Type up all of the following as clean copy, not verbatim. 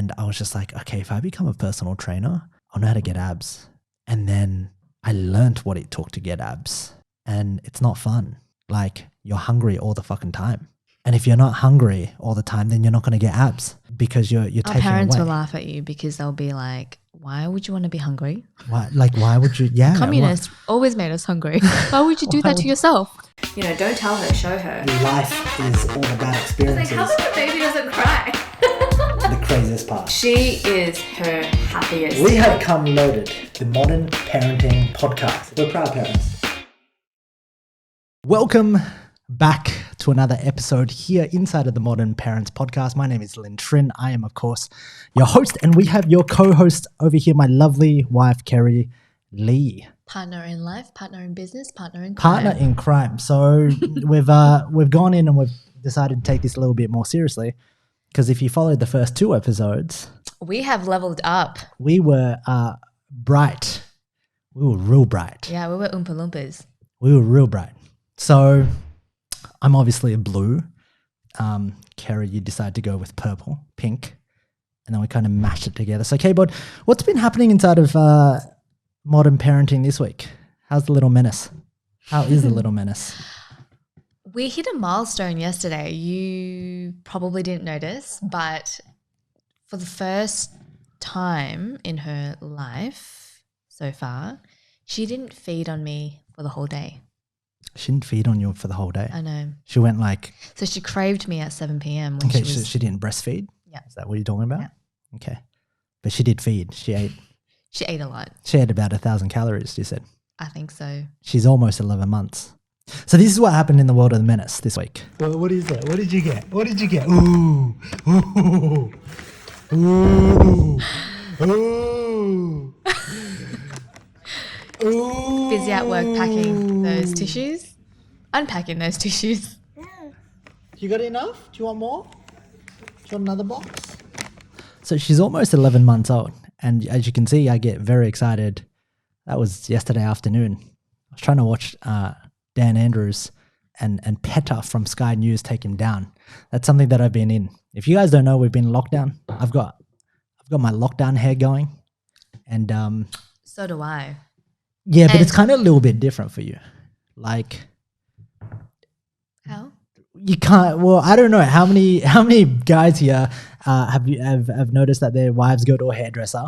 And I was just like, okay, if I become a personal trainer, I'll know how to get abs. And then I learned what it took to get abs. And it's not fun. Like, you're hungry all the fucking time. And if you're not hungry all the time, then you're not going to get abs because you're taking away. Our parents will laugh at you because they'll be like, why would you want to be hungry? Why would you? Yeah. Communists always made us hungry. Why would you do that to yourself? You know, don't tell her, show her. Life is all the bad experiences. It's like, how come the baby doesn't cry? The craziest part. She is her happiest. We have come loaded. The Modern Parenting Podcast. We're proud parents. Welcome back to another episode here inside of the Modern Parents Podcast. My name is Trinh. I am, of course, your host, and we have your co-host over here, my lovely wife, Keri Lee. Partner in life, partner in business, partner in crime. Partner in crime. So we've gone in and we've decided to take this a little bit more seriously, because if you followed the first two episodes, we have leveled up. We were bright. We were real bright. Yeah, we were Oompa Loompas. We were real bright. So I'm obviously a blue. Keri, you decided to go with purple, pink, and then we kind of mashed it together. So, K-Bod, what's been happening inside of modern parenting this week? How's the little menace? How is the little menace? We hit a milestone yesterday. You probably didn't notice, but for the first time in her life so far, she didn't feed on me for the whole day. She didn't feed on you for the whole day. I know. She went like... So she craved me at 7 p.m. Okay, she didn't breastfeed? Yeah. Is that what you're talking about? Yeah. Okay. But she did feed. She ate. She ate a lot. She ate about 1,000 calories, you said. I think so. She's almost 11 months. So this is what happened in the world of the menace this week. Well, what is it? What did you get? What did you get? Ooh. Ooh. Ooh. Ooh. Ooh. Busy at work packing those tissues, unpacking those tissues. You got enough? Do you want more? Do you want another box? So she's almost 11 months old. And as you can see, I get very excited. That was yesterday afternoon. I was trying to watch Dan Andrews and PETA from Sky News take him down. That's something that I've been in. If you guys don't know, we've been in lockdown. I've got my lockdown hair going. And so do I. Yeah, but it's kind of a little bit different for you. Like, how? You can't. Well, I don't know how many guys here have noticed that their wives go to a hairdresser,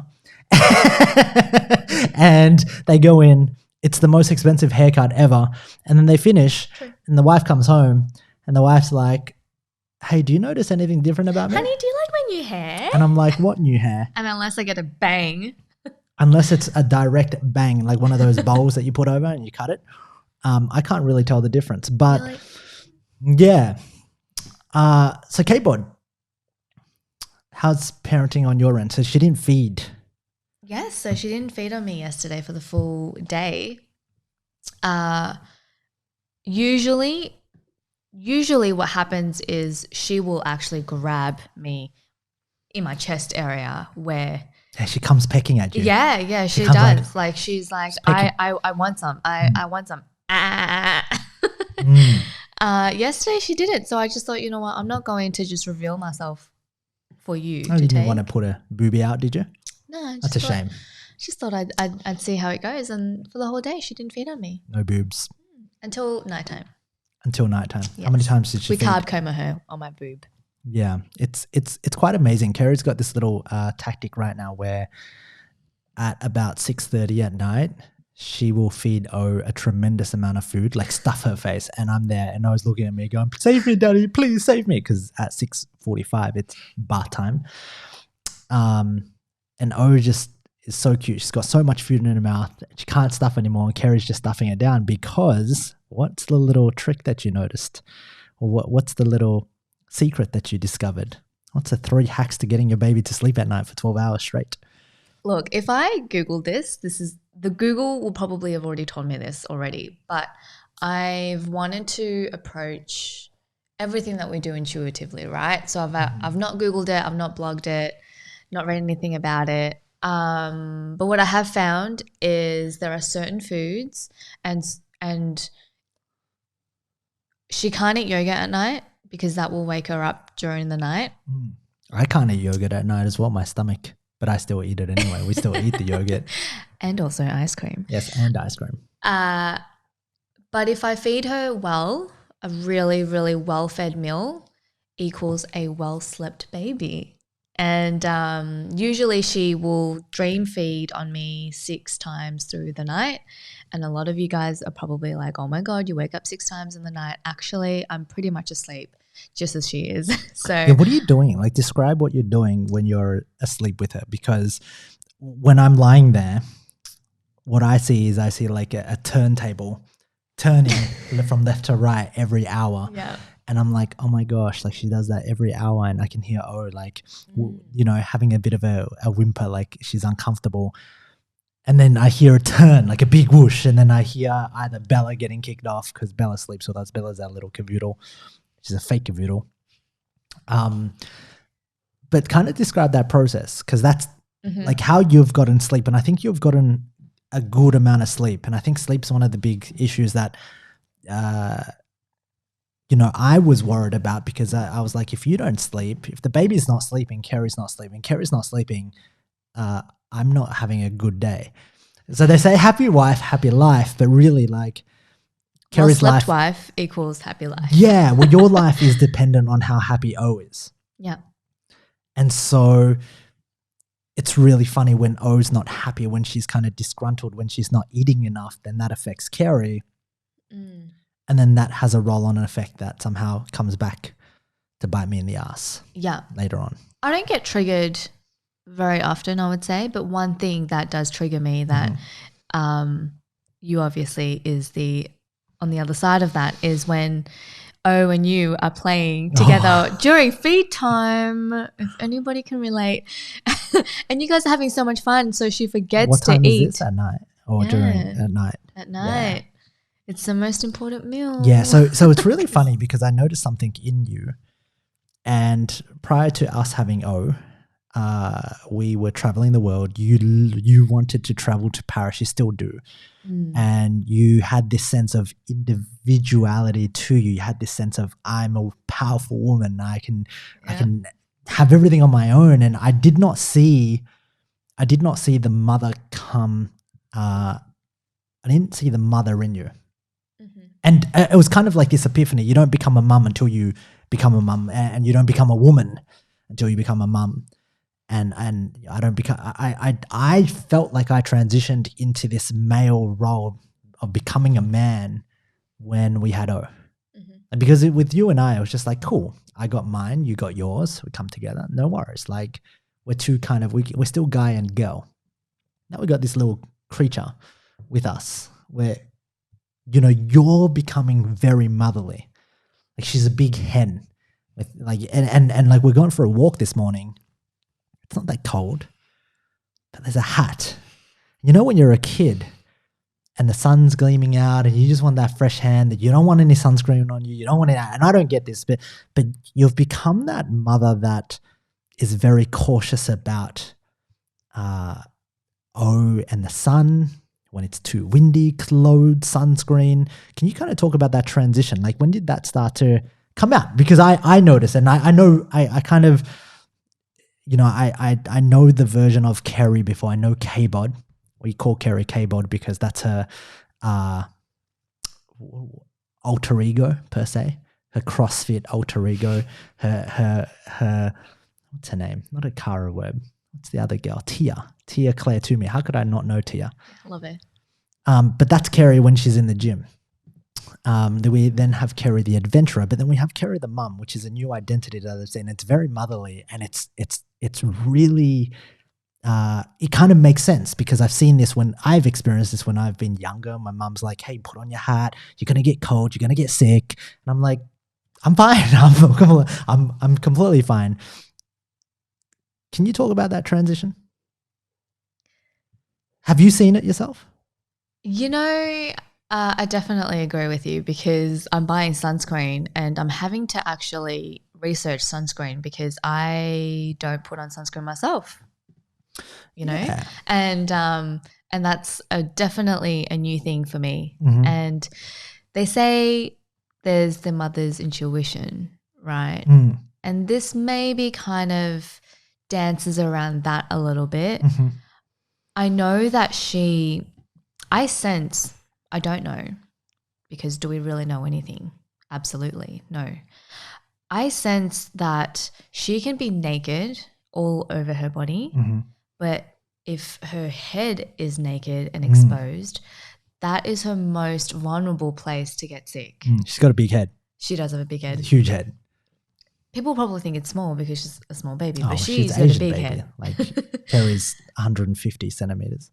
and they go in. It's the most expensive haircut ever, and then they finish, and the wife comes home, and the wife's like, "Hey, do you notice anything different about me? Honey, do you like my new hair?" And I'm like, "What new hair?" And unless I get a bang. Unless it's a direct bang, like one of those bowls that you put over and you cut it. I can't really tell the difference. But really? Yeah. So K-Bod, how's parenting on your end? So she didn't feed. Yes, so she didn't feed on me yesterday for the full day. Usually what happens is she will actually grab me in my chest area where... Yeah, she comes pecking at you. Yeah, she does. Like she's like, I want some. I want some. Yesterday she didn't. So I just thought, you know what, I'm not going to just reveal myself for you. Oh, you didn't want to put a boobie out, did you? No. That's a shame. Just thought I'd see how it goes. And for the whole day, she didn't feed on me. No boobs. Until nighttime. Yes. How many times did she feed? We carb coma her on my boob. Yeah, it's quite amazing. Keri's got this little tactic right now where at about 6:30 at night, she will feed a tremendous amount of food, like stuff her face, and I'm there and O's looking at me going, "Save me, Daddy, please save me," because at 6:45 it's bath time. And O just is so cute. She's got so much food in her mouth, she can't stuff anymore, and Keri's just stuffing it down because what's the little trick that you noticed? Or what's the little secret that you discovered? What's the 3 hacks to getting your baby to sleep at night for 12 hours straight? Look, if I Googled this is the Google will probably have already told me this already, but I've wanted to approach everything that we do intuitively, right? So I've not Googled it, I've not blogged it, not read anything about it. But what I have found is there are certain foods and she can't eat yogurt at night because that will wake her up during the night. I can't eat yogurt at night as well, my stomach, but I still eat it anyway. We still eat the yogurt. And also ice cream. Yes, and ice cream. But if I feed her well, a really, really well-fed meal equals a well-slept baby. And usually she will dream feed on me 6 times through the night. And a lot of you guys are probably like, oh my God, you wake up 6 times in the night. Actually, I'm pretty much asleep just as she is. So Yeah, what are you doing? Like, describe what you're doing when you're asleep with her, because when I'm lying there, what I see like a turntable turning from left to right every hour. yeah. And I'm like, oh my gosh, like she does that every hour, and I can hear, having a bit of a whimper, like she's uncomfortable. And then I hear a turn, like a big whoosh, and then I hear either Bella getting kicked off because Bella sleeps with us. Bella's our little cavoodle. She's a fake cavoodle. But kind of describe that process, because that's like how you've gotten sleep. And I think you've gotten a good amount of sleep. And I think sleep's one of the big issues that, I was worried about, because I was like, if you don't sleep, if the baby's not sleeping, Keri's not sleeping, I'm not having a good day. So they say happy wife, happy life, but really like Keri's Well-slept life wife equals happy life. Yeah, well, your life is dependent on how happy O is. Yeah. And so it's really funny when O's not happy, when she's kind of disgruntled, when she's not eating enough, then that affects Keri. And then that has a roll-on effect that somehow comes back to bite me in the ass later on. I don't get triggered very often, I would say, but one thing that does trigger me that you obviously is on the other side of that is when O and you are playing together during feed time, if anybody can relate. And you guys are having so much fun, so she forgets to eat. What time is this at night or at night? At night. Yeah. It's the most important meal. Yeah, so it's really funny because I noticed something in you. And prior to us having O, we were traveling the world. You wanted to travel to Paris. You still do. And you had this sense of individuality to you. You had this sense of, I'm a powerful woman. I can have everything on my own. And I did not see the mother come. I didn't see the mother in you. And it was kind of like this epiphany. You don't become a mum until you become a mum, and you don't become a woman until you become a mum. And I felt like I transitioned into this male role of becoming a man when we had O. And because with you and I, it was just like, cool, I got mine, you got yours, we come together, no worries. Like we're two we're still guy and girl. Now we got this little creature with us where, you're becoming very motherly. Like she's a big hen. With and like we're going for a walk this morning. It's not that cold, but there's a hat. When you're a kid and the sun's gleaming out and you just want that fresh hand, that you don't want any sunscreen on you, you don't want it out. And I don't get this, but you've become that mother that is very cautious about O and the sun. When it's too windy, clothes, sunscreen. Can you kind of talk about that transition? Like when did that start to come out? Because I noticed, and I know I kind of, I know the version of Keri before. I know K-bod. We call Keri K-bod because that's her alter ego per se, her CrossFit alter ego, her what's her name? Not a Cara Webb. What's the other girl? Tia Claire Toomey. How could I not know Tia? Love it. But that's Keri when she's in the gym. We then have Keri the adventurer, but then we have Keri the mum, which is a new identity that I've seen. It's very motherly, and it's really it kind of makes sense because I've seen this when I've experienced this when I've been younger. My mum's like, "Hey, put on your hat. You're gonna get cold. You're gonna get sick," and I'm like, "I'm fine. I'm completely fine." Can you talk about that transition? Have you seen it yourself? I definitely agree with you because I'm buying sunscreen and I'm having to actually research sunscreen because I don't put on sunscreen myself, Yeah. and that's definitely a new thing for me. And they say there's the mother's intuition, right? and this maybe kind of dances around that a little bit. I know that I sense, I don't know, because do we really know anything? Absolutely no. I sense that she can be naked all over her body, but if her head is naked and exposed, that is her most vulnerable place to get sick. She's got a big head. She does have a big head. A huge head. People probably think it's small because she's a small baby, but she's got a Asian big baby. head. Like Keri's 150 centimeters.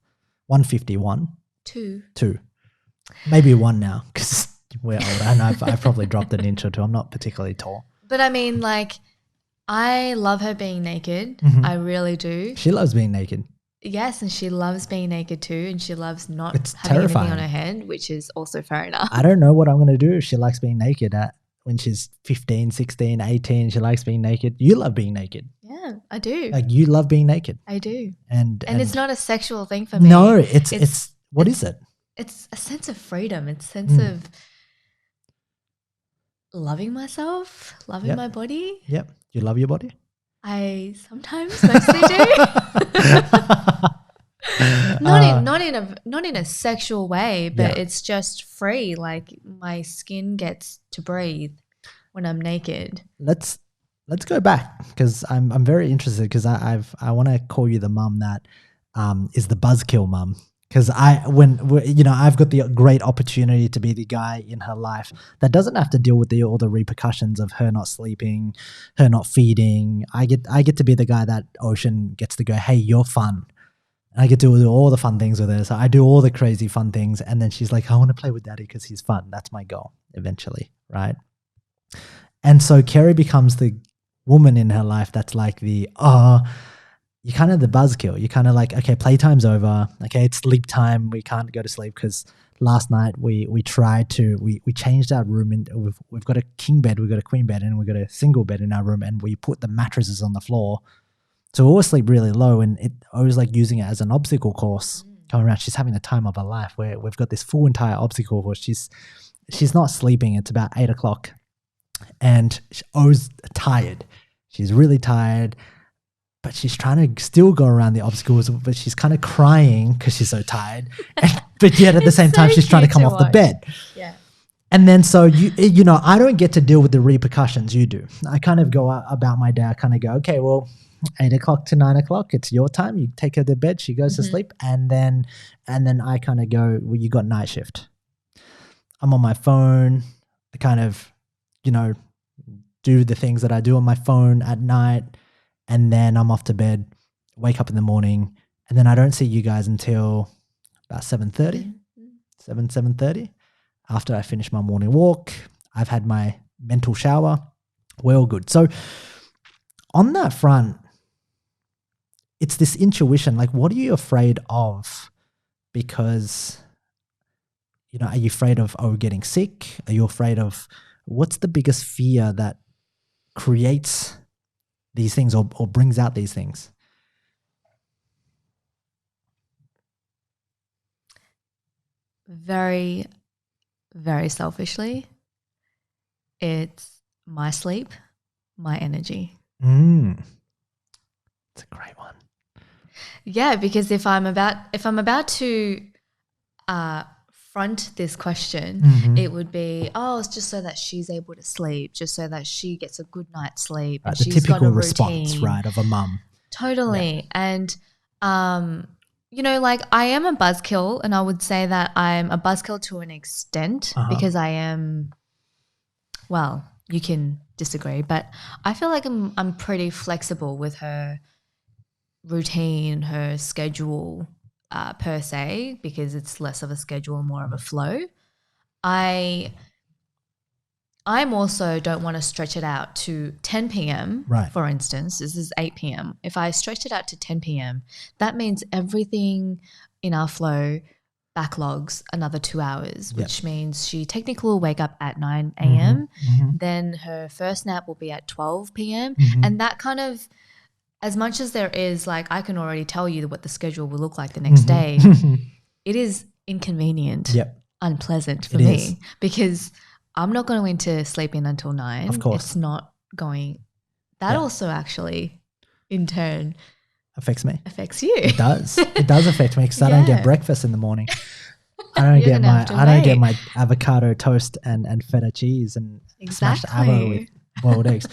151. Two. Maybe one now because we're older and I've probably dropped an inch or two. I'm not particularly tall. But I mean, like, I love her being naked. I really do. She loves being naked. Yes, and she loves being naked too, and she loves not It's having terrifying. anything on her head, which is also fair enough. I don't know what I'm going to do if she likes being naked when she's 15, 16, 18. She likes being naked. You love being naked. Yeah, I do. Like you love being naked. I do. And it's not a sexual thing for me. No, it's what is it? It's a sense of freedom. It's a sense of loving myself, loving my body. Yep. You love your body? I sometimes mostly do. Not in a sexual way, but it's just free. Like my skin gets to breathe when I'm naked. Let's go back because I'm very interested because I want to call you the mum that is the buzzkill mum. Because I've got the great opportunity to be the guy in her life that doesn't have to deal with all the repercussions of her not sleeping, her not feeding. I get to be the guy that Ocean gets to go, hey, you're fun. And I get to do all the fun things with her. So I do all the crazy fun things. And then she's like, I want to play with daddy because he's fun. That's my goal eventually, right? And so Keri becomes the woman in her life that's like you're kind of the buzzkill. You're kind of like, okay, playtime's over. Okay, it's sleep time. We can't go to sleep because last night we changed our room. We've got a king bed, we've got a queen bed, and we've got a single bed in our room, and we put the mattresses on the floor. So we always sleep really low, and I was like using it as an obstacle course coming around. She's having the time of her life where we've got this full entire obstacle course. She's not sleeping. It's about 8 o'clock, and I was tired. She's really tired. But she's trying to still go around the obstacles, but she's kind of crying because she's so tired. But yet at the same time, she's trying to come off the bed. Yeah. And then so, I don't get to deal with the repercussions. You do. I kind of go about my day. I kind of go, okay, well, 8 o'clock to 9 o'clock, it's your time. You take her to bed. She goes to sleep. And then I kind of go, well, you got night shift. I'm on my phone. I kind of, do the things that I do on my phone at night. And then I'm off to bed, wake up in the morning, and then I don't see you guys until about 7:30, 7:30. After I finish my morning walk, I've had my mental shower. We're all good. So on that front, it's this intuition. Like, what are you afraid of? Because, are you afraid of getting sick? Are you afraid of what's the biggest fear that creates these things or brings out these things? Very, very selfishly, it's my sleep, my energy. It's a great one. Yeah, because if I'm about to front this question, it would be, it's just so that she's able to sleep, just so that she gets a good night's sleep. Right, and the she's typical got a response, routine. right, of a mum. Totally. Yeah. And, like I am a buzzkill, and I would say that I'm a buzzkill to an extent because I am, well, you can disagree, but I feel like I'm pretty flexible with her routine, her schedule, per se, because it's less of a schedule, more of a flow. I'm also don't want to stretch it out to 10 p.m. Right. For instance, this is 8 p.m. If I stretch it out to 10 p.m., that means everything in our flow backlogs another 2 hours, which means she technically will wake up at 9 a.m. Then her first nap will be at 12 p.m. And that kind of, as much as there is, like, I can already tell you what the schedule will look like the next day, it is inconvenient, unpleasant for me because I'm not going to sleep in until 9. Of course. It's not going that also actually in turn affects me. affects you. It does. It does affect me because I don't get breakfast in the morning. I don't You're I don't get my avocado toast and feta cheese and smashed avo with boiled eggs.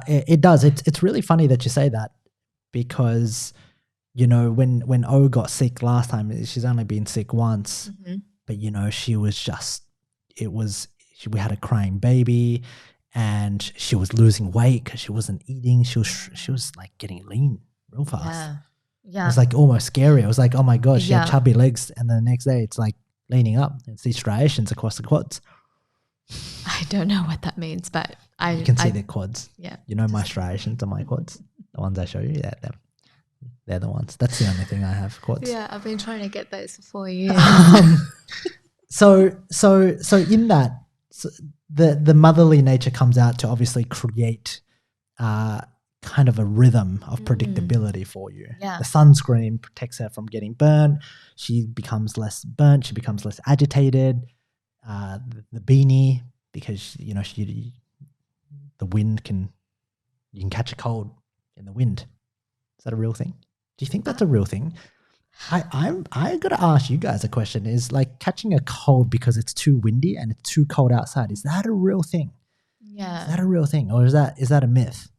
It does. It's really funny that you say that because, you know, when O got sick last time, she's only been sick once, but you know, she was just, we had a crying baby and she was losing weight because she wasn't eating. She was like getting lean real fast. Yeah. It was like almost scary. It was like, oh my gosh, she had chubby legs, and then the next day it's like leaning up. It's these striations across the quads. I don't know what that means, but you can see their quads. Yeah. You know my striations on my quads? The ones I show you? Yeah, them. They're the ones. That's the only thing I have, quads. Yeah, I've been trying to get those for 4 years. So in that, the motherly nature comes out to obviously create kind of a rhythm of predictability for you. Yeah. The sunscreen protects her from getting burnt. She becomes less burnt. She becomes less agitated. The beanie, because you know the wind you can catch a cold in the wind. Is that a real thing? Do you think that's a real thing? I got to ask you guys a question. Is like catching a cold because it's too windy and it's too cold outside, is that a real thing? Yeah. Is that a real thing, or is that a myth?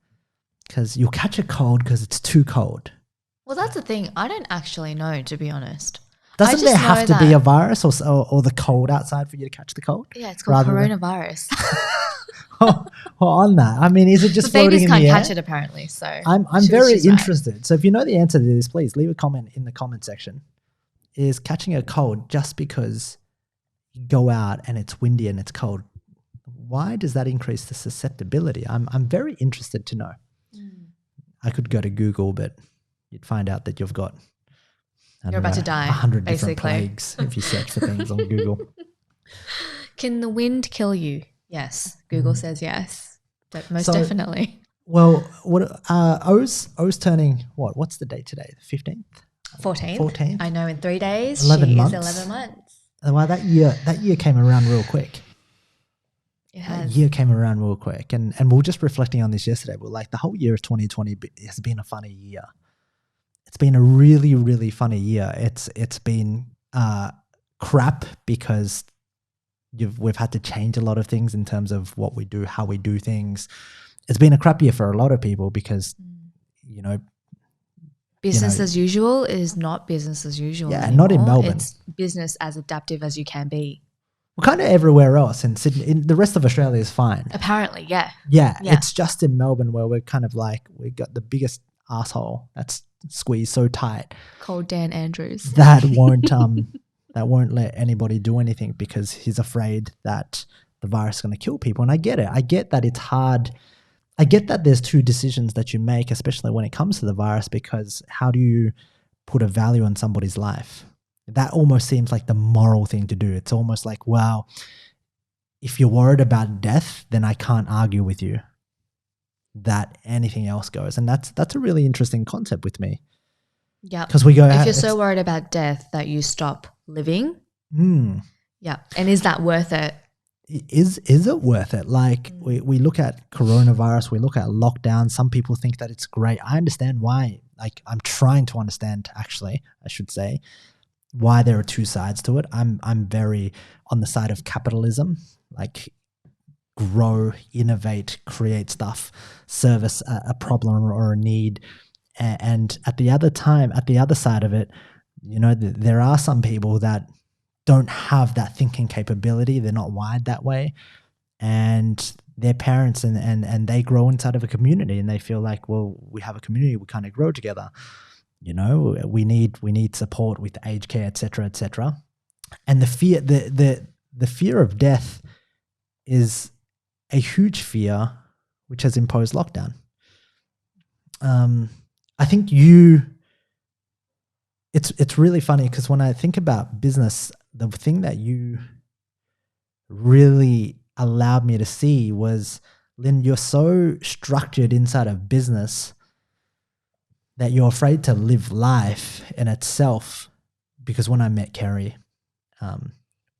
Because you'll catch a cold because it's too cold. Well, that's the thing. I don't actually know, to be honest. Doesn't there have to be a virus or the cold outside for you to catch the cold? Yeah, it's called coronavirus. On that, I mean, is it just floating in the air? Babies can't catch it apparently. So I'm very interested. Right. So if you know the answer to this, please leave a comment in the comment section. Is catching a cold just because you go out and it's windy and it's cold? Why does that increase the susceptibility? I'm very interested to know. I could go to Google, but you'd find out that you've got you're about to die 100 different plagues if you search for things on Google. Can the wind kill you? Yes. Google says yes. Most definitely. Well, what O's turning what? What's the date today? The 15th? 14th. I know, in 3 days. 11 months. 11 months. Well, that year came around real quick. It has. That year came around real quick. And we were just reflecting on this yesterday. We're like, the whole year of 2020 has been a funny year. It's been a really, really funny year. It's been crap because we've had to change a lot of things in terms of what we do, how we do things. It's been a crap year for a lot of people because, you know, business as usual is not business as usual. Yeah, anymore. not in Melbourne. It's business as adaptive as you can be. Well, kind of everywhere else in Sydney. In the rest of Australia is fine. Apparently, yeah. Yeah, it's just in Melbourne where we're kind of like, we got the biggest asshole that's squeezed so tight. Called Dan Andrews. That won't let anybody do anything because he's afraid that the virus is going to kill people. And I get it. I get that it's hard. I get that there's two decisions that you make, especially when it comes to the virus, because how do you put a value on somebody's life? That almost seems like the moral thing to do. It's almost like, well, if you're worried about death, then I can't argue with you that anything else goes. And that's a really interesting concept with me. Yeah. Because we go, if you're so worried about death that you stop living. Yeah. And is that worth it? Is it worth it? Like we look at coronavirus, we look at lockdown. Some people think that it's great. I understand why. Like I'm trying to understand, actually, I should say, why there are two sides to it. I'm very on the side of capitalism, like grow, innovate, create stuff, service a problem or a need. And at the other side of it, you know, there are some people that don't have that thinking capability. They're not wired that way. And their parents and they grow inside of a community and they feel like, well, we have a community, we kind of grow together. You know, we need support with aged care, et cetera, et cetera. And the fear of death is a huge fear which has imposed lockdown. I think it's really funny because when I think about business, the thing that you really allowed me to see was, Lynn, you're so structured inside of business that you're afraid to live life in itself. Because when I met Keri,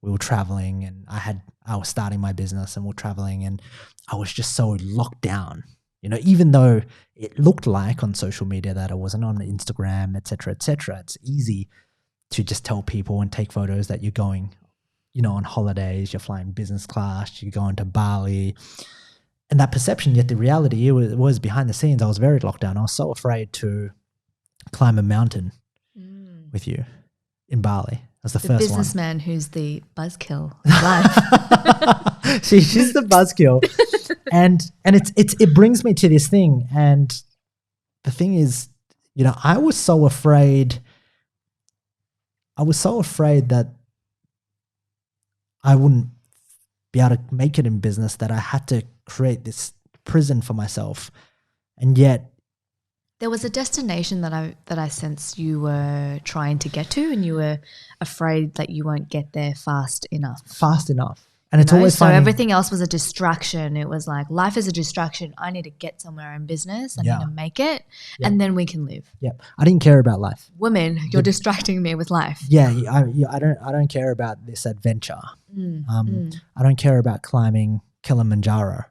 we were traveling and I was starting my business and we were traveling and I was just so locked down. You know, even though it looked like on social media that I wasn't on Instagram, etc., etc., it's easy to just tell people and take photos that you're going, you know, on holidays, you're flying business class, you're going to Bali, and that perception. Yet the reality was behind the scenes, I was very locked down. I was so afraid to climb a mountain with you in Bali. That's the first one. Businessman who's the buzzkill of life. She's the buzzkill, and it brings me to this thing. And the thing is, you know, I was so afraid that I wouldn't be able to make it in business, that I had to create this prison for myself. And yet there was a destination that I sensed you were trying to get to, and you were afraid that you won't get there fast enough. And it's always so finding, everything else was a distraction. It was like, life is a distraction. I need to get somewhere in business. I need to make it, and then we can live. Yeah, I didn't care about life. Woman, you're distracting me with life. Yeah, I don't care about this adventure. I don't care about climbing Kilimanjaro.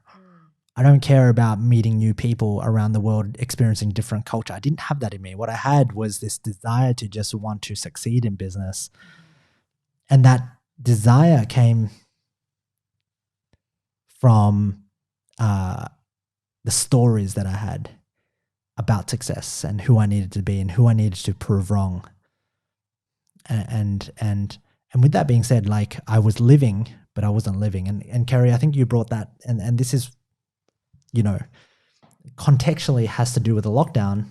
I don't care about meeting new people around the world, experiencing different culture. I didn't have that in me. What I had was this desire to just want to succeed in business. And that desire came from the stories that I had about success and who I needed to be and who I needed to prove wrong. And with that being said, like, I was living, but I wasn't living. And Keri, I think you brought that, and this is, you know, contextually has to do with the lockdown,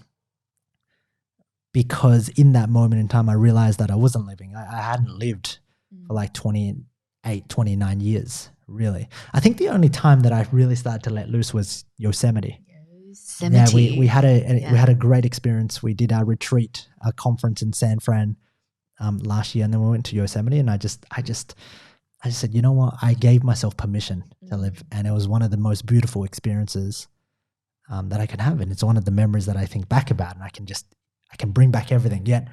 because in that moment in time, I realized that I wasn't living. I hadn't lived for like 28, 29 years, really. I think the only time that I really started to let loose was Yosemite. Yeah, we had a great experience. We did our retreat, our conference in San Fran last year, and then we went to Yosemite, and I just said, you know what? I gave myself permission to live, and it was one of the most beautiful experiences that I can have, and it's one of the memories that I think back about, and I can bring back everything. Yet,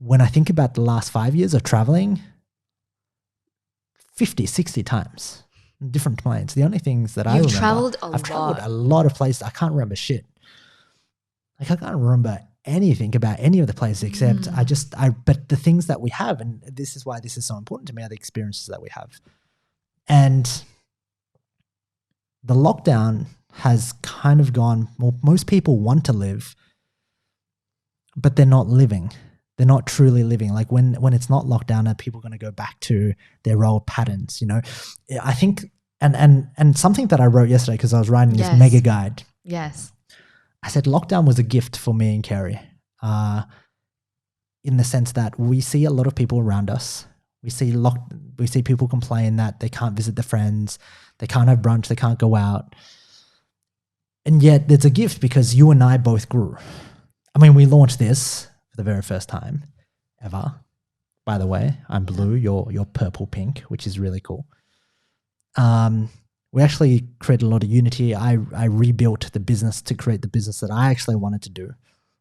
when I think about the last 5 years of traveling, 50, 60 times, different planes. The only things that I've traveled a lot of places. I can't remember shit. Like, I can't remember anything about any of the places except but the things that we have, and this is why this is so important to me, are the experiences that we have. And the lockdown has kind of gone, well, most people want to live, but they're not living. They're not truly living. Like, when it's not lockdown, are people going to go back to their old patterns? You know, I think, and something that I wrote yesterday, because I was writing this mega guide. Yes. I said lockdown was a gift for me and Keri, in the sense that we see a lot of people around us. We see people complain that they can't visit their friends, they can't have brunch, they can't go out. And yet there's a gift, because you and I both grew. I mean, we launched this for the very first time ever. By the way, I'm blue, you're purple pink, which is really cool. We actually created a lot of unity. I rebuilt the business to create the business that I actually wanted to do,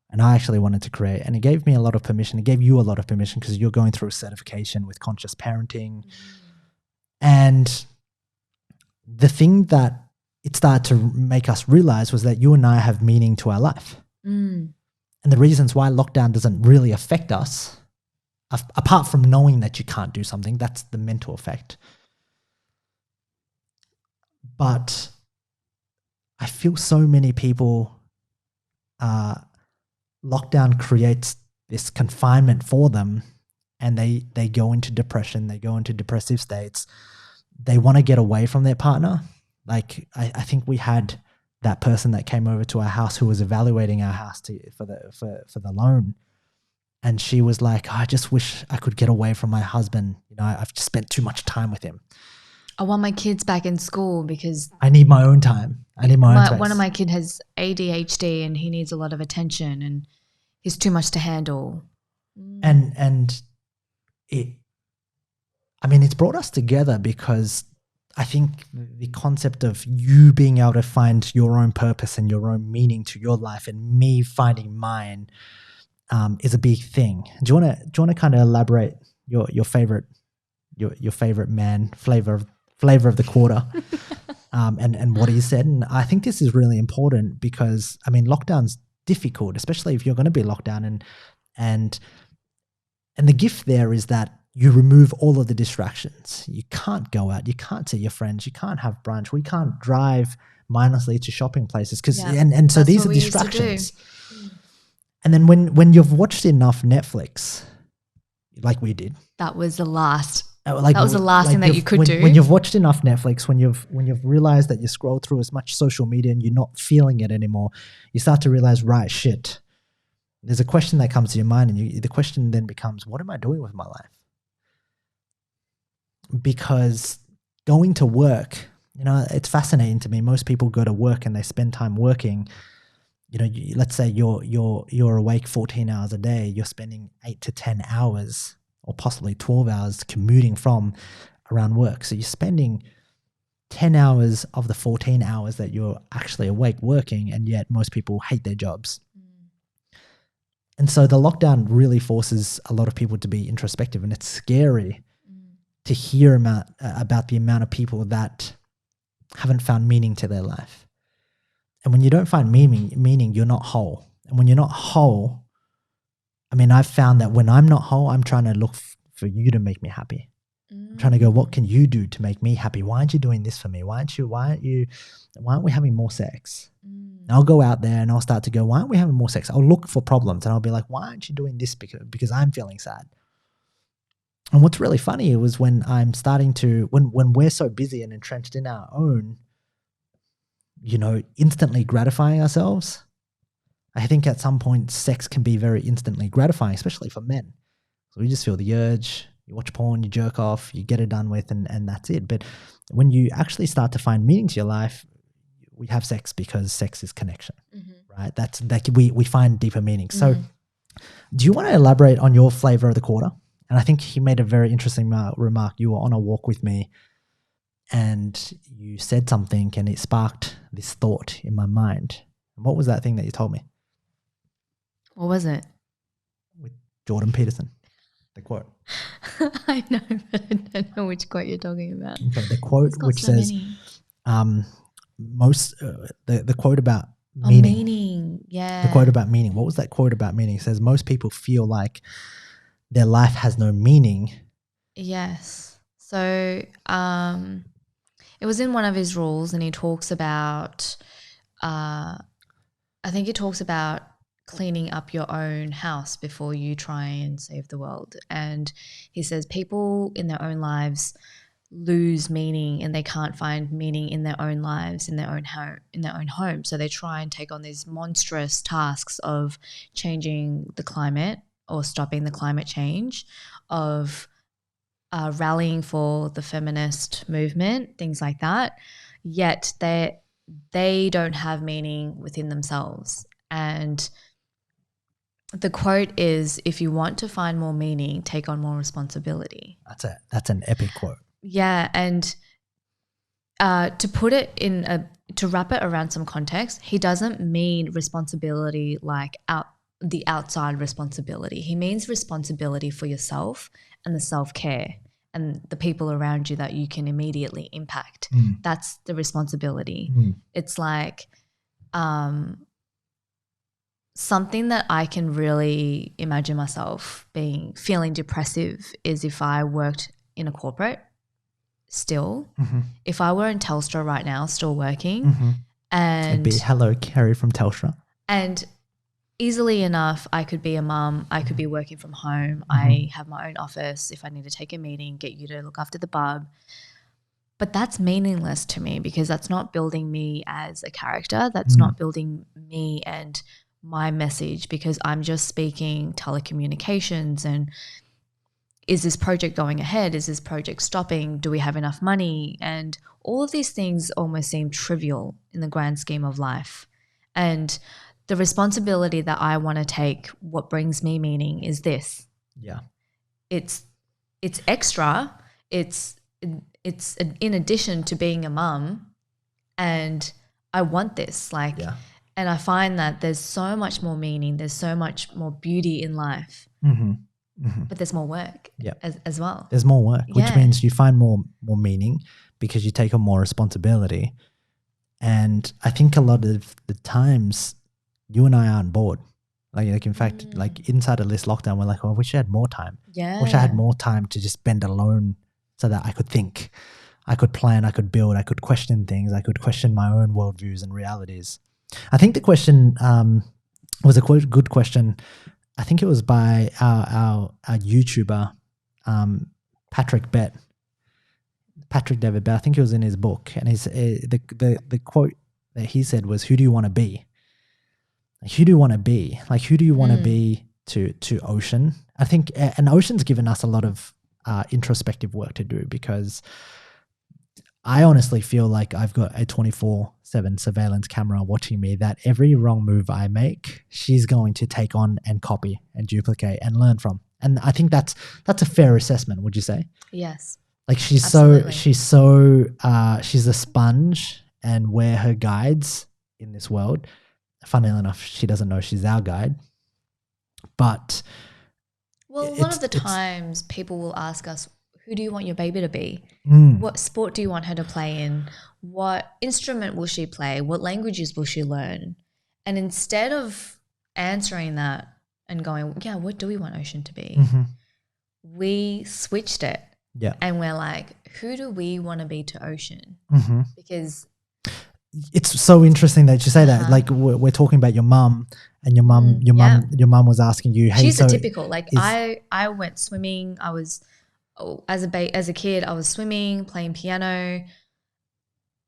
and I actually wanted to create. And it gave me a lot of permission. It gave you a lot of permission, because you're going through a certification with conscious parenting. And the thing that it started to make us realize was that you and I have meaning to our life. And the reasons why lockdown doesn't really affect us, apart from knowing that you can't do something, that's the mental effect. But I feel so many people, lockdown creates this confinement for them, and they go into depression, they go into depressive states. They want to get away from their partner. Like, I think we had that person that came over to our house who was evaluating our house for the loan. And she was like, I just wish I could get away from my husband. You know, I've just spent too much time with him. I want my kids back in school because I need my own time. I need my own space. One of my kids has ADHD and he needs a lot of attention and he's too much to handle. And it's brought us together, because I think the concept of you being able to find your own purpose and your own meaning to your life, and me finding mine, is a big thing. Do you want to kind of elaborate your favorite man flavor of the quarter? and what he said. And I think this is really important because, I mean, lockdown's difficult, especially if you're going to be locked down. And the gift there is that you remove all of the distractions. You can't go out. You can't see your friends. You can't have brunch. We can't drive mindlessly to shopping places because and so these are distractions. And then when you've watched enough Netflix, like we did, that was the last. That was the last thing that you could do. When you've watched enough Netflix, when you've realized that you scroll through as much social media and you're not feeling it anymore, you start to realize, right, shit. There's a question that comes to your mind, and the question then becomes, what am I doing with my life? Because going to work, it's fascinating to me. Most people go to work and they spend time working. Let's say you're awake 14 hours a day. You're spending 8 to 10 hours or possibly 12 hours commuting from around work. So you're spending 10 hours of the 14 hours that you're actually awake working, and yet most people hate their jobs. And so the lockdown really forces a lot of people to be introspective, and it's scary to hear about the amount of people that haven't found meaning to their life. And when you don't find meaning, you're not whole. And when you're not whole, I mean, I've found that when I'm not whole, I'm trying to look for you to make me happy. I'm trying to go, what can you do to make me happy? Why aren't you doing this for me? Why aren't we having more sex? And I'll go out there and I'll start to go, why aren't we having more sex? I'll look for problems and I'll be like, why aren't you doing this? Because I'm feeling sad. And what's really funny was when I'm starting to, when we're so busy and entrenched in our own, instantly gratifying ourselves, I think at some point sex can be very instantly gratifying, especially for men. So we just feel the urge, you watch porn, you jerk off, you get it done with, and that's it. But when you actually start to find meaning to your life, we have sex because sex is connection, right? That's we find deeper meaning. So do you want to elaborate on your flavor of the quarter? And I think he made a very interesting remark. You were on a walk with me and you said something and it sparked this thought in my mind. And what was that thing that you told me? What was it? With Jordan Peterson, the quote. I know, but I don't know which quote you're talking about. Okay, the quote which says, the quote about meaning. Meaning, yeah. The quote about meaning. What was that quote about meaning? It says most people feel like their life has no meaning. Yes. So it was in one of his rules, and he talks about, I think he talks about cleaning up your own house before you try and save the world. And he says people in their own lives lose meaning and they can't find meaning in their own lives, in their own home. So they try and take on these monstrous tasks of changing the climate or stopping the climate change, of rallying for the feminist movement, things like that. Yet they don't have meaning within themselves. And the quote is, if you want to find more meaning, take on more responsibility. That's an epic quote. Yeah, and to put it to wrap it around some context, he doesn't mean responsibility like the outside responsibility. He means responsibility for yourself and the self-care and the people around you that you can immediately impact. That's the responsibility. It's like something that I can really imagine myself feeling depressive is if I worked in a corporate still. If I were in Telstra right now, still working, and it'd be hello, Keri from Telstra. And easily enough, I could be a mum, I could be working from home, I have my own office. If I need to take a meeting, get you to look after the bub. But that's meaningless to me because that's not building me as a character. That's not building me and my message, because I'm just speaking telecommunications and is this project going ahead? Is this project stopping? Do we have enough money? And all of these things almost seem trivial in the grand scheme of life. And the responsibility that I want to take, what brings me meaning, is this. Yeah. It's extra. It's in addition to being a mum, and I want this. And I find that there's so much more meaning. There's so much more beauty in life but there's more work Yep. as well. There's more work, which Yeah. means you find more meaning because you take on more responsibility. And I think a lot of the times you and I aren't bored. Like in fact, like inside of this lockdown, we're like, oh, I wish I had more time. Yeah. I wish I had more time to just spend alone so that I could think, I could plan, I could build, I could question things, I could question my own worldviews and realities. I think the question was a good question. I think it was by our YouTuber, Patrick David Bett. I think it was in his book, and the quote that he said was, "Who do you want to be? Like, who do you want to be? Like, who do you want to be to Ocean?" I think, and Ocean's given us a lot of introspective work to do, because I honestly feel like I've got a 24/7 surveillance camera watching me, that every wrong move I make, she's going to take on and copy and duplicate and learn from. And I think that's a fair assessment, would you say? Yes. Like she's Absolutely. she's a sponge, and we're her guides in this world. Funnily enough, she doesn't know she's our guide. But Well, a lot of the times people will ask us, who do you want your baby to be? What sport do you want her to play in? What instrument will she play? What languages will she learn? And instead of answering that and going, yeah, what do we want Ocean to be? We switched it. Yeah. And we're like, who do we want to be to Ocean? Because it's so interesting that you say that. Like we're talking about your mum, and your mum was asking you, hey, she's a typical, like I went swimming. I was, as a kid, I was swimming, playing piano,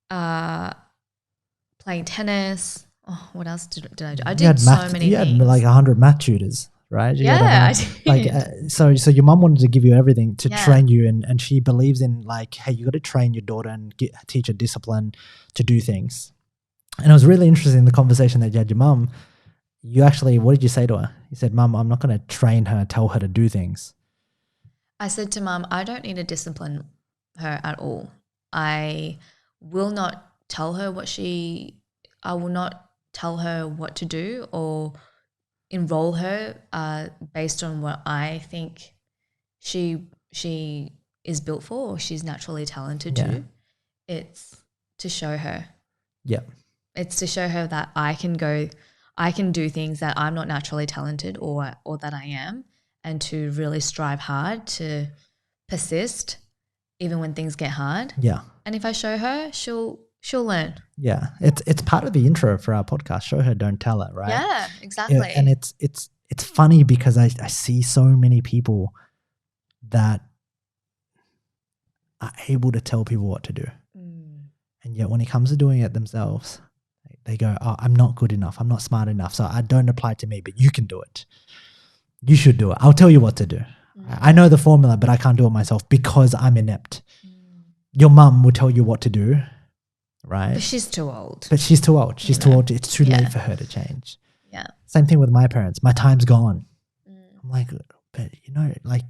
playing tennis. Oh, what else did I do? I did so many things. You had like 100 math tutors, right? I did. Like, so your mum wanted to give you everything to train you, and she believes in like, hey, you got to train your daughter and teach her discipline to do things. And it was really interesting, the conversation that you had your mum. You actually, what did you say to her? You said, Mum, I'm not going to train her, tell her to do things. I said to Mum, I don't need to discipline her at all. I will not tell her I will not tell her what to do or enroll her based on what I think she is built for or she's naturally talented to. It's to show her. Yeah. It's to show her that I can do things that I'm not naturally talented or that I am, and to really strive hard to persist even when things get hard. Yeah. And if I show her, she'll learn. Yeah. It's part of the intro for our podcast. Show her, don't tell her, right? Yeah, exactly. And it's funny because I see so many people that are able to tell people what to do. And yet when it comes to doing it themselves, they go, oh, I'm not good enough. I'm not smart enough. So I don't apply to me, but you can do it. You should do it. I'll tell you what to do. I know the formula, but I can't do it myself because I'm inept. Your mum will tell you what to do, right? But she's too old. She's too old. It's too late for her to change. Yeah. Same thing with my parents. My time's gone. I'm like, but like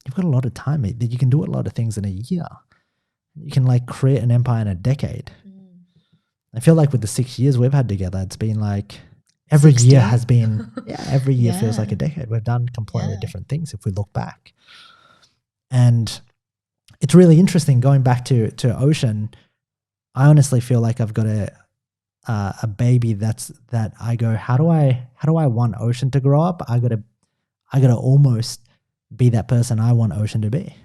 you've got a lot of time. You can do a lot of things in a year. You can like create an empire in a decade. I feel like with the 6 years we've had together, it's been like every 60? year has been, every year feels like a decade. We've done completely different things if we look back. And it's really interesting going back to Ocean. I honestly feel like I've got a baby that I go, how do I want Ocean to grow up? I gotta almost be that person I want Ocean to be,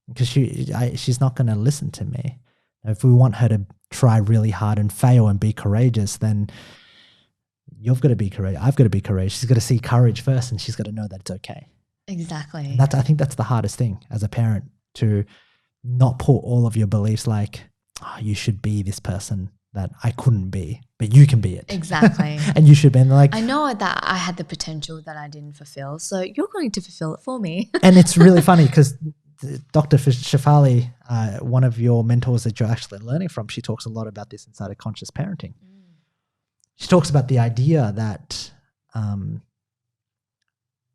because she's not going to listen to me. If we want her to try really hard and fail and be courageous, then you've got to be courageous. I've got to be courageous. She's got to see courage first, and she's got to know that it's okay. Exactly. I think that's the hardest thing as a parent, to not put all of your beliefs like, oh, you should be this person that I couldn't be, but you can be it. Exactly. And you should be. And like, I know that I had the potential that I didn't fulfill, so you're going to fulfill it for me. And it's really funny because Dr. Shafali, one of your mentors that you're actually learning from, she talks a lot about this inside of conscious parenting. She talks about the idea that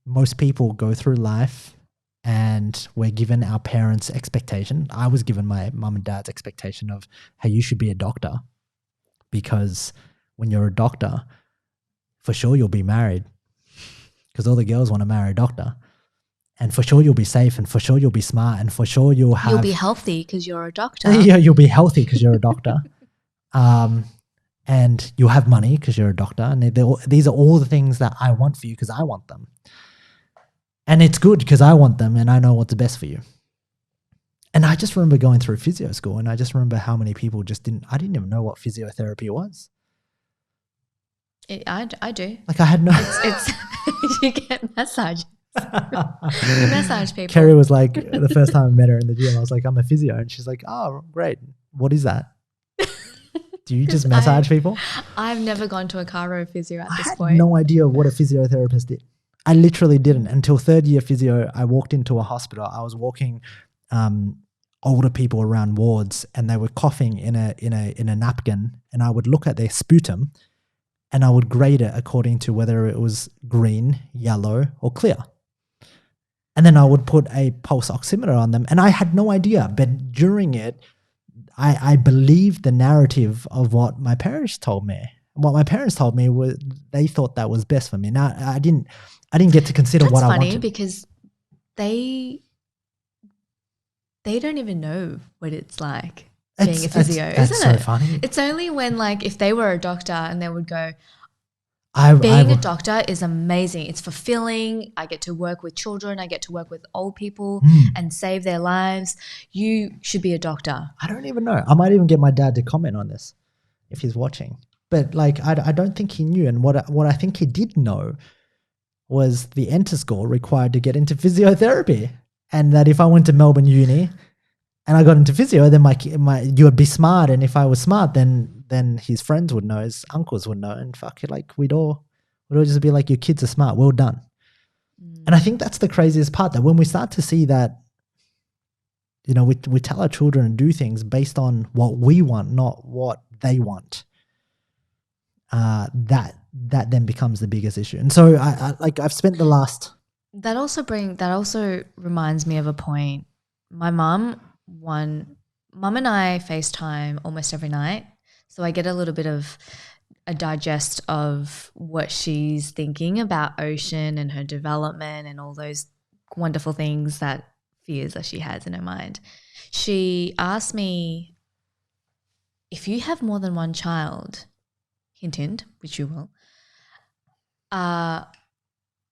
most people go through life and we're given our parents' expectation. I was given my mum and dad's expectation of, hey, you should be a doctor, because when you're a doctor, for sure you'll be married, because all the girls want to marry a doctor. and for sure you'll be safe, and for sure you'll be smart, and for sure you'll be healthy because you're a doctor. Yeah, you'll be healthy because you're a doctor. And you'll have money because you're a doctor. And these are all the things that I want for you because I want them. And it's good because I want them and I know what's best for you. And I just remember going through physio school, and I just remember how many people I didn't even know what physiotherapy was. I do. Like I had no... It's you get massages. You massage people. Keri was like, the first time I met her in the gym, I was like, I'm a physio. And she's like, oh, great. What is that? Do you just massage people? I've never gone to a chiro physio at this I point. had no idea what a physiotherapist did. I literally didn't. Until third year physio, I walked into a hospital. I was walking older people around wards, and they were coughing in a napkin, and I would look at their sputum and I would grade it according to whether it was green, yellow, or clear. And then I would put a pulse oximeter on them, and I had no idea. But during it, I believed the narrative of what my parents told me. What my parents told me was they thought that was best for me. Now I didn't get to consider what I wanted. That's funny because they don't even know what it's like being a physio, that's isn't it? so funny. It's only when, like, if they were a doctor and they would go, a doctor is amazing. It's fulfilling. I get to work with children. I get to work with old people and save their lives. You should be a doctor. I don't even know. I might even get my dad to comment on this if he's watching. But like, I don't think he knew. And what I think he did know was the enter score required to get into physiotherapy. And that if I went to Melbourne Uni and I got into physio, then you would be smart. And if I was smart, then his friends would know, his uncles would know, and fuck it, like we'd all just be like, your kids are smart, well done. And I think that's the craziest part, that when we start to see that, you know, we tell our children to do things based on what we want, not what they want. That then becomes the biggest issue. And so I've spent the last... That also reminds me of a point. My mum and I FaceTime almost every night. So I get a little bit of a digest of what she's thinking about Ocean and her development and all those wonderful things, fears that she has in her mind. She asked me, if you have more than one child, hint, hint, which you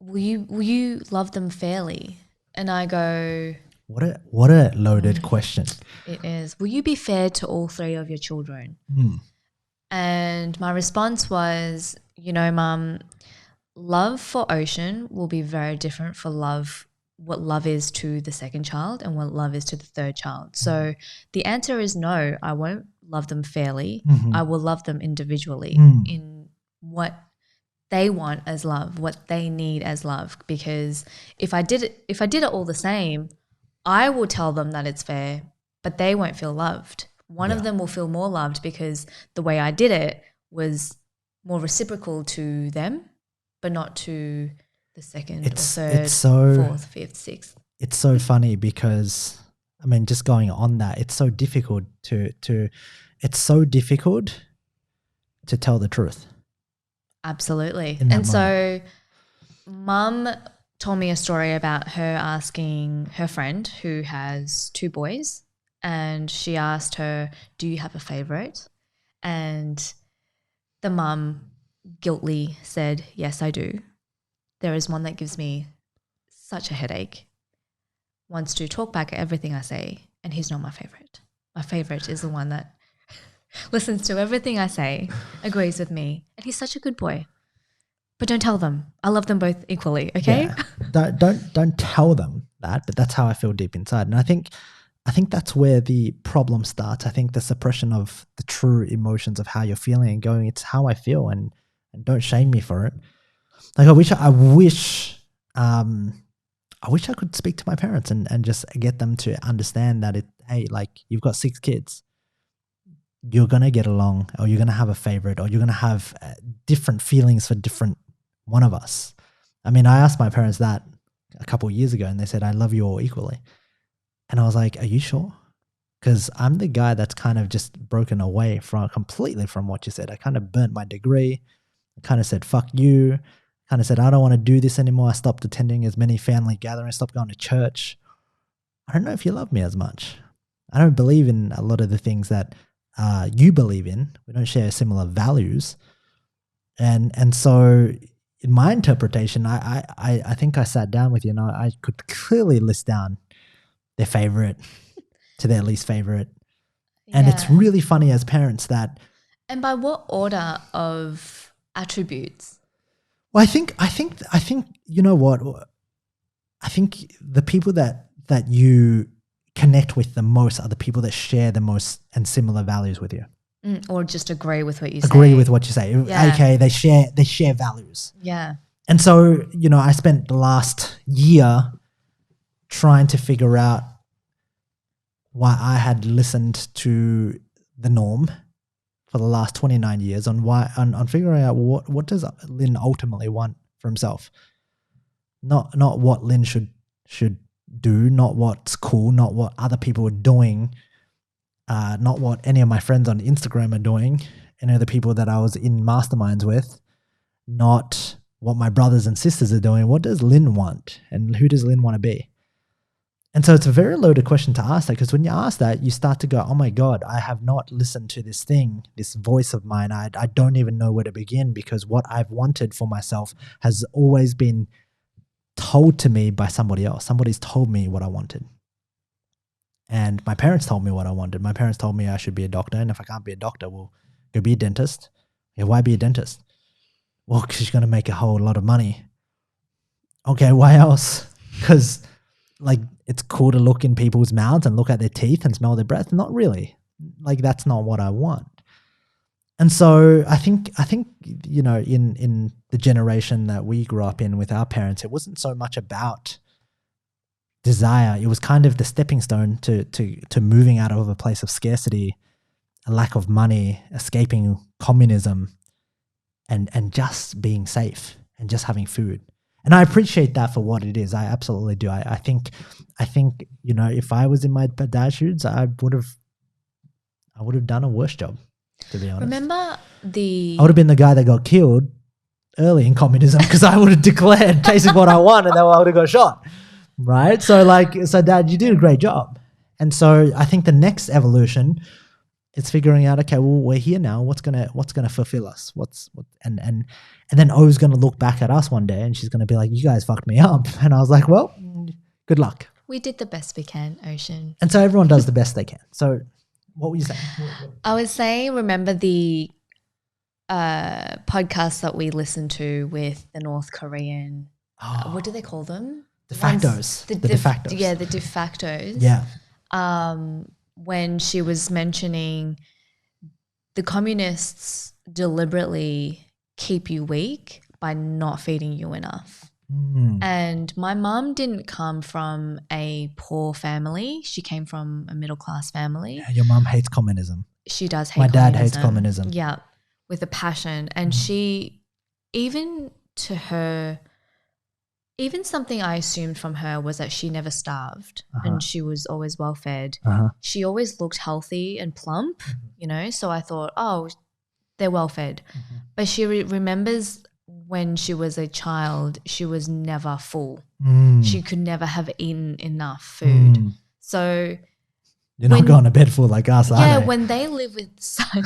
will you love them fairly? And I go, what a loaded question. It is. Will you be fair to all three of your children? And my response was, you know, Mum, love for Ocean will be very different for what love is to the second child and what love is to the third child. So the answer is no, I won't love them fairly. I will love them individually in what they want as love, what they need as love. Because if I did it all the same, I will tell them that it's fair, but they won't feel loved. One of them will feel more loved because the way I did it was more reciprocal to them, but not to the second or third, fourth, fifth, sixth. It's so funny because, I mean, just going on that, it's so difficult to tell the truth. Absolutely. And so Mum told me a story about her asking her friend who has two boys, and she asked her, do you have a favorite? And the mum guiltily said, yes, I do. There is one that gives me such a headache, wants to talk back at everything I say, and he's not my favorite. My favorite is the one that listens to everything I say, agrees with me, and he's such a good boy. But don't tell them. I love them both equally, okay? Yeah. Don't tell them that, but that's how I feel deep inside. And I think that's where the problem starts. I think the suppression of the true emotions of how you're feeling and going, it's how I feel, and don't shame me for it. Like I wish I could speak to my parents and just get them to understand that hey, like, you've got 6 kids. You're going to get along, or you're going to have a favorite, or you're going to have different feelings for different one of us. I mean, I asked my parents that a couple of years ago, and they said, I love you all equally. And I was like, are you sure? Because I'm the guy that's kind of just broken away completely from what you said. I kind of burnt my degree. I kind of said, fuck you. kind of said, I don't want to do this anymore. I stopped attending as many family gatherings, stopped going to church. I don't know if you love me as much. I don't believe in a lot of the things that you believe in. We don't share similar values. And so in my interpretation, I think I sat down with you and I could clearly list down their favorite to their least favorite. And it's really funny as parents that. And by what order of attributes? Well, I think you know what? I think the people that you connect with the most are the people that share the most and similar values with you. Or just agree with what you say. Agree with what you say. Yeah. Okay, they share values. Yeah. And so, I spent the last year trying to figure out why I had listened to the norm for the last 29 years on figuring out what does Lin ultimately want for himself. Not what Lin should do, not what's cool, not what other people are doing, not what any of my friends on Instagram are doing, any of the people that I was in masterminds with, not what my brothers and sisters are doing. What does Lin want, and who does Lin want to be? And so it's a very loaded question to ask that, because when you ask that, you start to go, oh my God, I have not listened to this thing, this voice of mine. I don't even know where to begin, because what I've wanted for myself has always been told to me by somebody else. Somebody's told me what I wanted. And my parents told me what I wanted. My parents told me I should be a doctor. And if I can't be a doctor, well, go be a dentist. Yeah, why be a dentist? Well, because you're going to make a whole lot of money. Okay, why else? Because it's cool to look in people's mouths and look at their teeth and smell their breath. Not really. That's not what I want. And so I think in the generation that we grew up in with our parents, it wasn't so much about desire. It was kind of the stepping stone to moving out of a place of scarcity, a lack of money, escaping communism, and just being safe and just having food. And I appreciate that for what it is. I absolutely do. I think if I was in my dad's shoes, I would have done a worse job, to be honest. Remember I would have been the guy that got killed early in communism, because I would have declared this is what I want, and then I would have got shot. Right? So Dad, you did a great job. And so I think the next evolution is figuring out, okay, well, we're here now. What's gonna fulfill us? And then O's gonna look back at us one day and she's gonna be like, you guys fucked me up. And I was like, well, good luck. We did the best we can, Ocean. And so everyone does the best they can. So what were you saying? I was saying, remember the podcast that we listened to with the North Korean, what do they call them? De factos. The de factos. Yeah, the de factos. Yeah. When she was mentioning the communists deliberately keep you weak by not feeding you enough. And my mum didn't come from a poor family. She came from a middle-class family. Yeah, your mum hates communism. She does hate My communism. dad hates communism. Yeah, with a passion. And she, even to her, even something I assumed from her was that she never starved and she was always well fed. She always looked healthy and plump, so I thought, oh, they're well fed. But she remembers when she was a child, she was never full. She could never have eaten enough food. So you're not going to bed full like us, are they? Yeah, when they live with such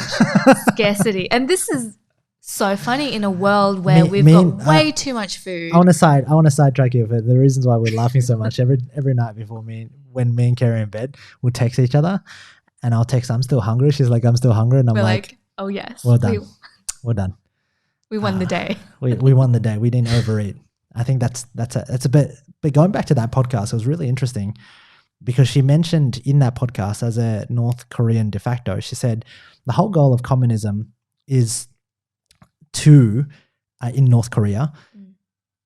scarcity. And this is so funny in a world where we've got way too much food. I want to sidetrack you, but the reasons why we're laughing so much every night before when me and Keri are in bed, we'll text each other, and I'll text, I'm still hungry. She's like, I'm still hungry, and I'm like, oh yes, well done, we're done. We won the day. We won the day. We didn't overeat. I think that's a bit. But going back to that podcast, it was really interesting because she mentioned in that podcast, as a North Korean de facto, she said the whole goal of communism is in North Korea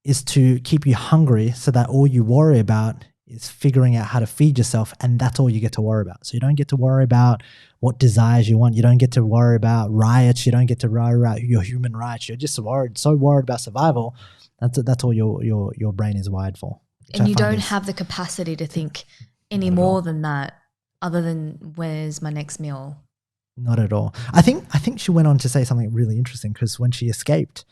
is to keep you hungry so that all you worry about is figuring out how to feed yourself, and that's all you get to worry about. So you don't get to worry about what desires you want. You don't get to worry about riots. You don't get to worry about your human rights. You're just so worried about survival. That's all your brain is wired for. And you don't have the capacity to think any more than that, other than where's my next meal. Not at all. I think she went on to say something really interesting, because when she escaped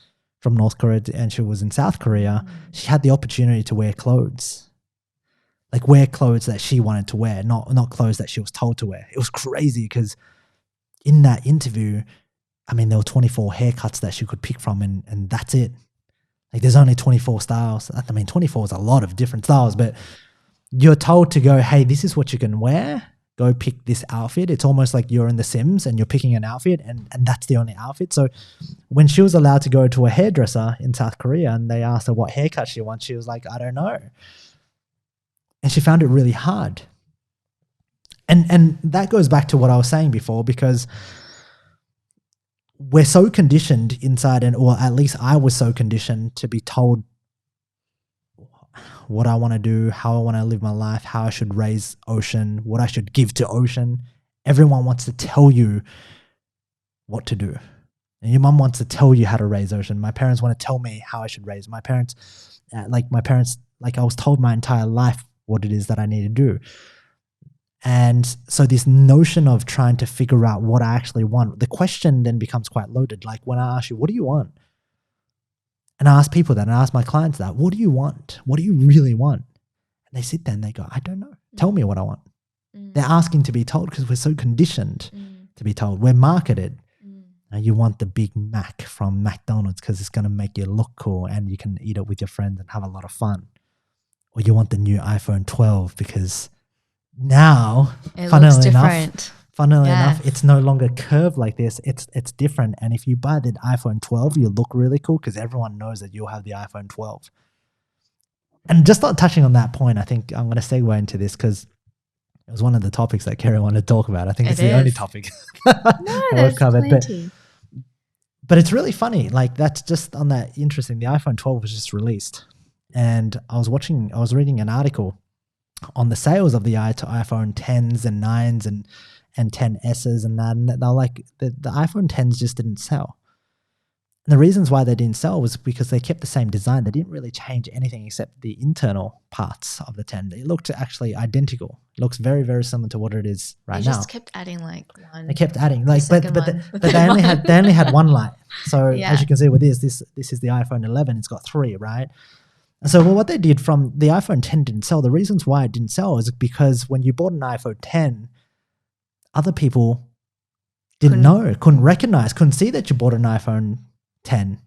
from North Korea and she was in South Korea, she had the opportunity to wear clothes. Like wear clothes that she wanted to wear, not clothes that she was told to wear. It was crazy because in that interview, I mean, there were 24 haircuts that she could pick from and that's it. Like there's only 24 styles. I mean, 24 is a lot of different styles, but you're told to go, hey, this is what you can wear. Go pick this outfit. It's almost like you're in The Sims and you're picking an outfit and that's the only outfit. So when she was allowed to go to a hairdresser in South Korea and they asked her what haircut she wants, she was like, I don't know. And she found it really hard. And that goes back to what I was saying before, because we're so conditioned inside, or at least I was so conditioned to be told what I want to do, how I want to live my life, how I should raise Ocean, what I should give to Ocean. Everyone wants to tell you what to do. And your mum wants to tell you how to raise Ocean. My parents want to tell me how I should raise. My parents, I was told my entire life what it is that I need to do. And so this notion of trying to figure out what I actually want, the question then becomes quite loaded. Like when I ask you, what do you want? And I ask people that, and I ask my clients that, what do you want? What do you really want? And they sit there and they go, I don't know. Tell me what I want. They're asking to be told because we're so conditioned to be told. We're marketed. You want the Big Mac from McDonald's because it's going to make you look cool and you can eat it with your friends and have a lot of fun. Or you want the new iPhone 12 because now, funnily enough, it's no longer curved like this. It's different. And if you buy the iPhone 12, you look really cool because everyone knows that you'll have the iPhone 12. And just not touching on that point, I think I'm going to segue into this because it was one of the topics that Keri wanted to talk about. I think it's the only topic we've covered. Plenty. But it's really funny. Like that's just on that interesting. The iPhone 12 was just released. And I was reading an article on the sales of the iPhone 10s and 9s and 10Ss and that. And they're like, the iPhone 10s just didn't sell. And the reasons why they didn't sell was because they kept the same design. They didn't really change anything except the internal parts of the 10. It looked actually identical. It looks very, very similar to what it is right now. They just kept adding like one. They kept adding like, but they only had one light. So as you can see with this is the iPhone 11. It's got 3, right? And so what they did from the iPhone 10 didn't sell. The reasons why it didn't sell is because when you bought an iPhone 10, other people couldn't recognize, couldn't see that you bought an iPhone 10.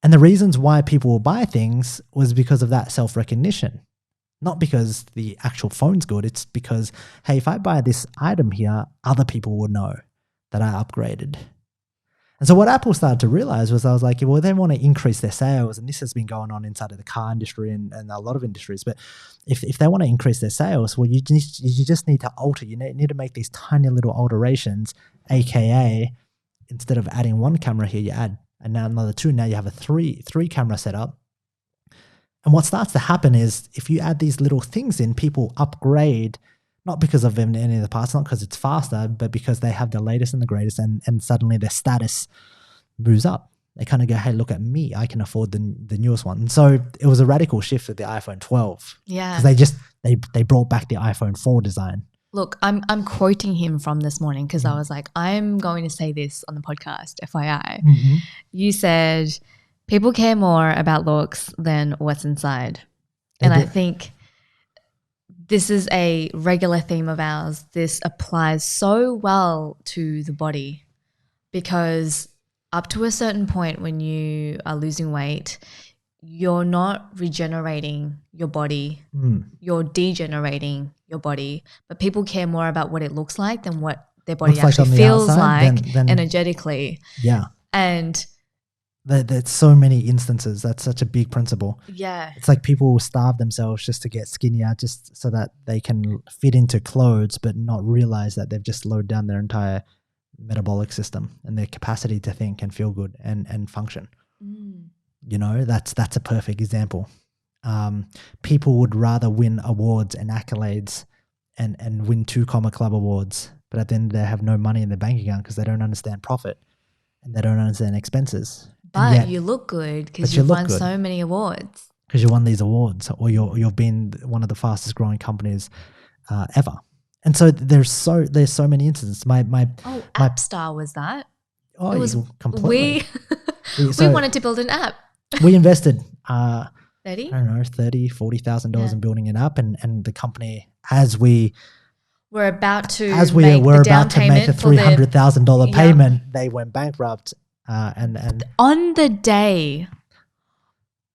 And the reasons why people will buy things was because of that self-recognition. Not because the actual phone's good. It's because, hey, if I buy this item here, other people will know that I upgraded. And so what Apple started to realize was, I was like, well, they want to increase their sales, and this has been going on inside of the car industry and a lot of industries. But if they want to increase their sales, well, you just need to alter. You need to make these tiny little alterations, aka instead of adding one camera here, you add and now another 2. Now you have a three camera setup. And what starts to happen is if you add these little things in, people upgrade. Not because of any of the parts, not because it's faster, but because they have the latest and the greatest, and suddenly their status moves up. They kind of go, hey, look at me. I can afford the newest one. And so it was a radical shift with the iPhone 12. Yeah. Because they brought back the iPhone 4 design. Look, I'm quoting him from this morning because I was like, I'm going to say this on the podcast, FYI. Mm-hmm. You said people care more about looks than what's inside. And I think this is a regular theme of ours. This applies so well to the body because up to a certain point when you are losing weight, you're not regenerating your body. You're degenerating your body. But people care more about what it looks like than what their body actually feels like energetically. Yeah. And there's so many instances. That's such a big principle. Yeah. It's like people will starve themselves just to get skinnier, just so that they can fit into clothes, but not realize that they've just slowed down their entire metabolic system and their capacity to think and feel good and function. You know, that's a perfect example. People would rather win awards and accolades and win 2 Comma Club awards, but at the end they have no money in their bank account because they don't understand profit and they don't understand expenses. But you look good because you've won so many awards. Because you won these awards, or you've been one of the fastest growing companies ever. And so there's so many instances. My App Star was that. Oh, It was completely. we wanted to build an app. We invested, 30? I don't know, $40,000 Yeah. in building it up, and the company, as we We're about to were about to make a $300,000 Yeah. payment, they went bankrupt, and on the day.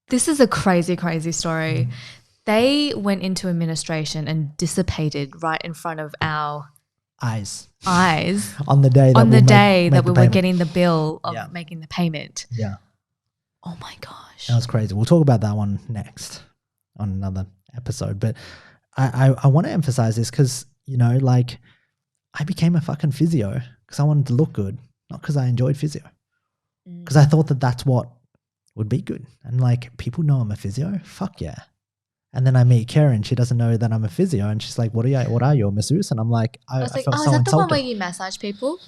This is a crazy, crazy story. They went into administration and dissipated right in front of our eyes on the day that we were getting the bill of making the payment. Yeah. Oh my gosh. That was crazy. We'll talk about that one next on another episode. But I want to emphasize this because, you know, like I became a fucking physio because I wanted to look good, not because I enjoyed physio. Because I thought that that's what would be good. And like, people know I'm a physio. Fuck yeah. And then I meet Keri and she doesn't know that I'm a physio. And she's like, what are you, a masseuse? And I'm like, I was like, felt is so that insulted. the one where you massage people?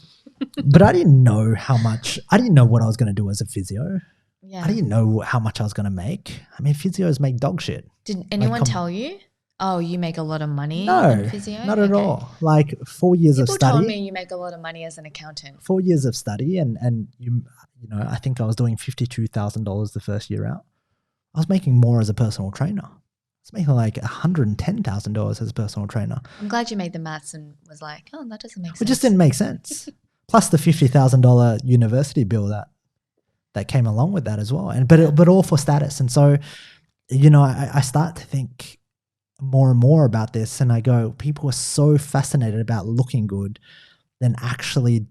But I didn't know I didn't know what I was going to do as a physio. Yeah. I didn't know how much I was going to make. I mean, physios make dog shit. Did anyone tell you? Oh, you make a lot of money no, in physio? Not at all. Like 4 years of study. People told me you make a lot of money as an accountant. 4 years of study and you know, I think I was doing $52,000 the first year out. I was making more as a personal trainer. I was making like $110,000 as a personal trainer. I'm glad you made the maths and was like, oh, that doesn't make sense. It just didn't make sense. Plus the $50,000 university bill that came along with that as well. But all for status. And so, you know, I start to think more and more about this, and I go, people are so fascinated about looking good than actually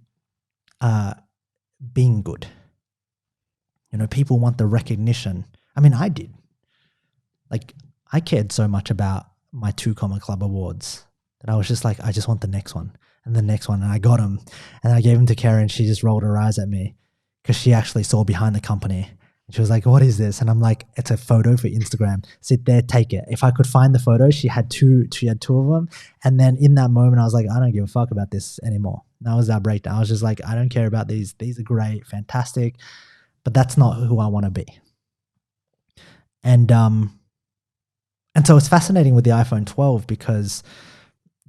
being good. You know, people want the recognition. I mean, I did. Like, I cared so much about my 2 Comma Club awards that I was just like, I just want the next one and the next one. And I got them and I gave them to Keri and she just rolled her eyes at me because she actually saw behind the company. And she was like, what is this? And I'm like, it's a photo for Instagram. Sit there, take it. If I could find the photo, she had two of them. And then in that moment, I was like, I don't give a fuck about this anymore. And that was that breakdown. I was just like, I don't care about these. These are great, fantastic, but that's not who I want to be. And so it's fascinating with the iPhone 12 because,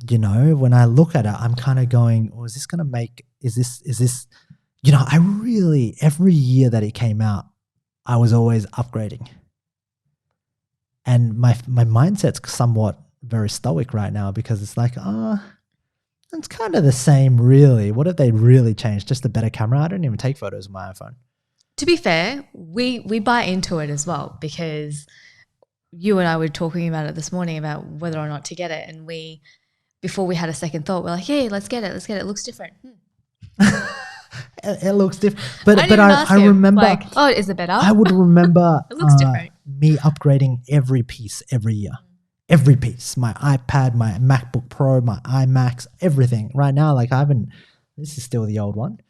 you know, when I look at it, I'm kind of going, oh, is this, you know, I really, every year that it came out, I was always upgrading. And my mindset's somewhat very stoic right now because it's like, it's kind of the same really. What have they really changed? Just a better camera? I don't even take photos of my iPhone. To be fair, we buy into it as well because you and I were talking about it this morning about whether or not to get it. And before we had a second thought, we're like, hey, let's get it. It looks different. It looks different, but I remember. Like, oh, is it better? I would remember. It looks different. Me upgrading every piece every year, every piece. My iPad, my MacBook Pro, my iMacs, everything. Right now, like this is still the old one.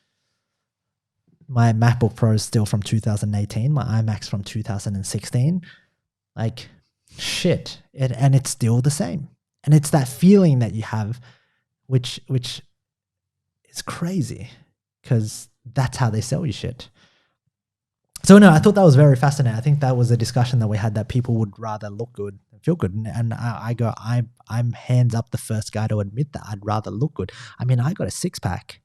My MacBook Pro is still from 2018. My iMac's from 2016. Like, shit, and it's still the same. And it's that feeling that you have, which is crazy. Because that's how they sell you shit. So no, I thought that was very fascinating. I think that was a discussion that we had, that people would rather look good and feel good. And I'm hands up the first guy to admit that I'd rather look good. I mean, I got a 6-pack.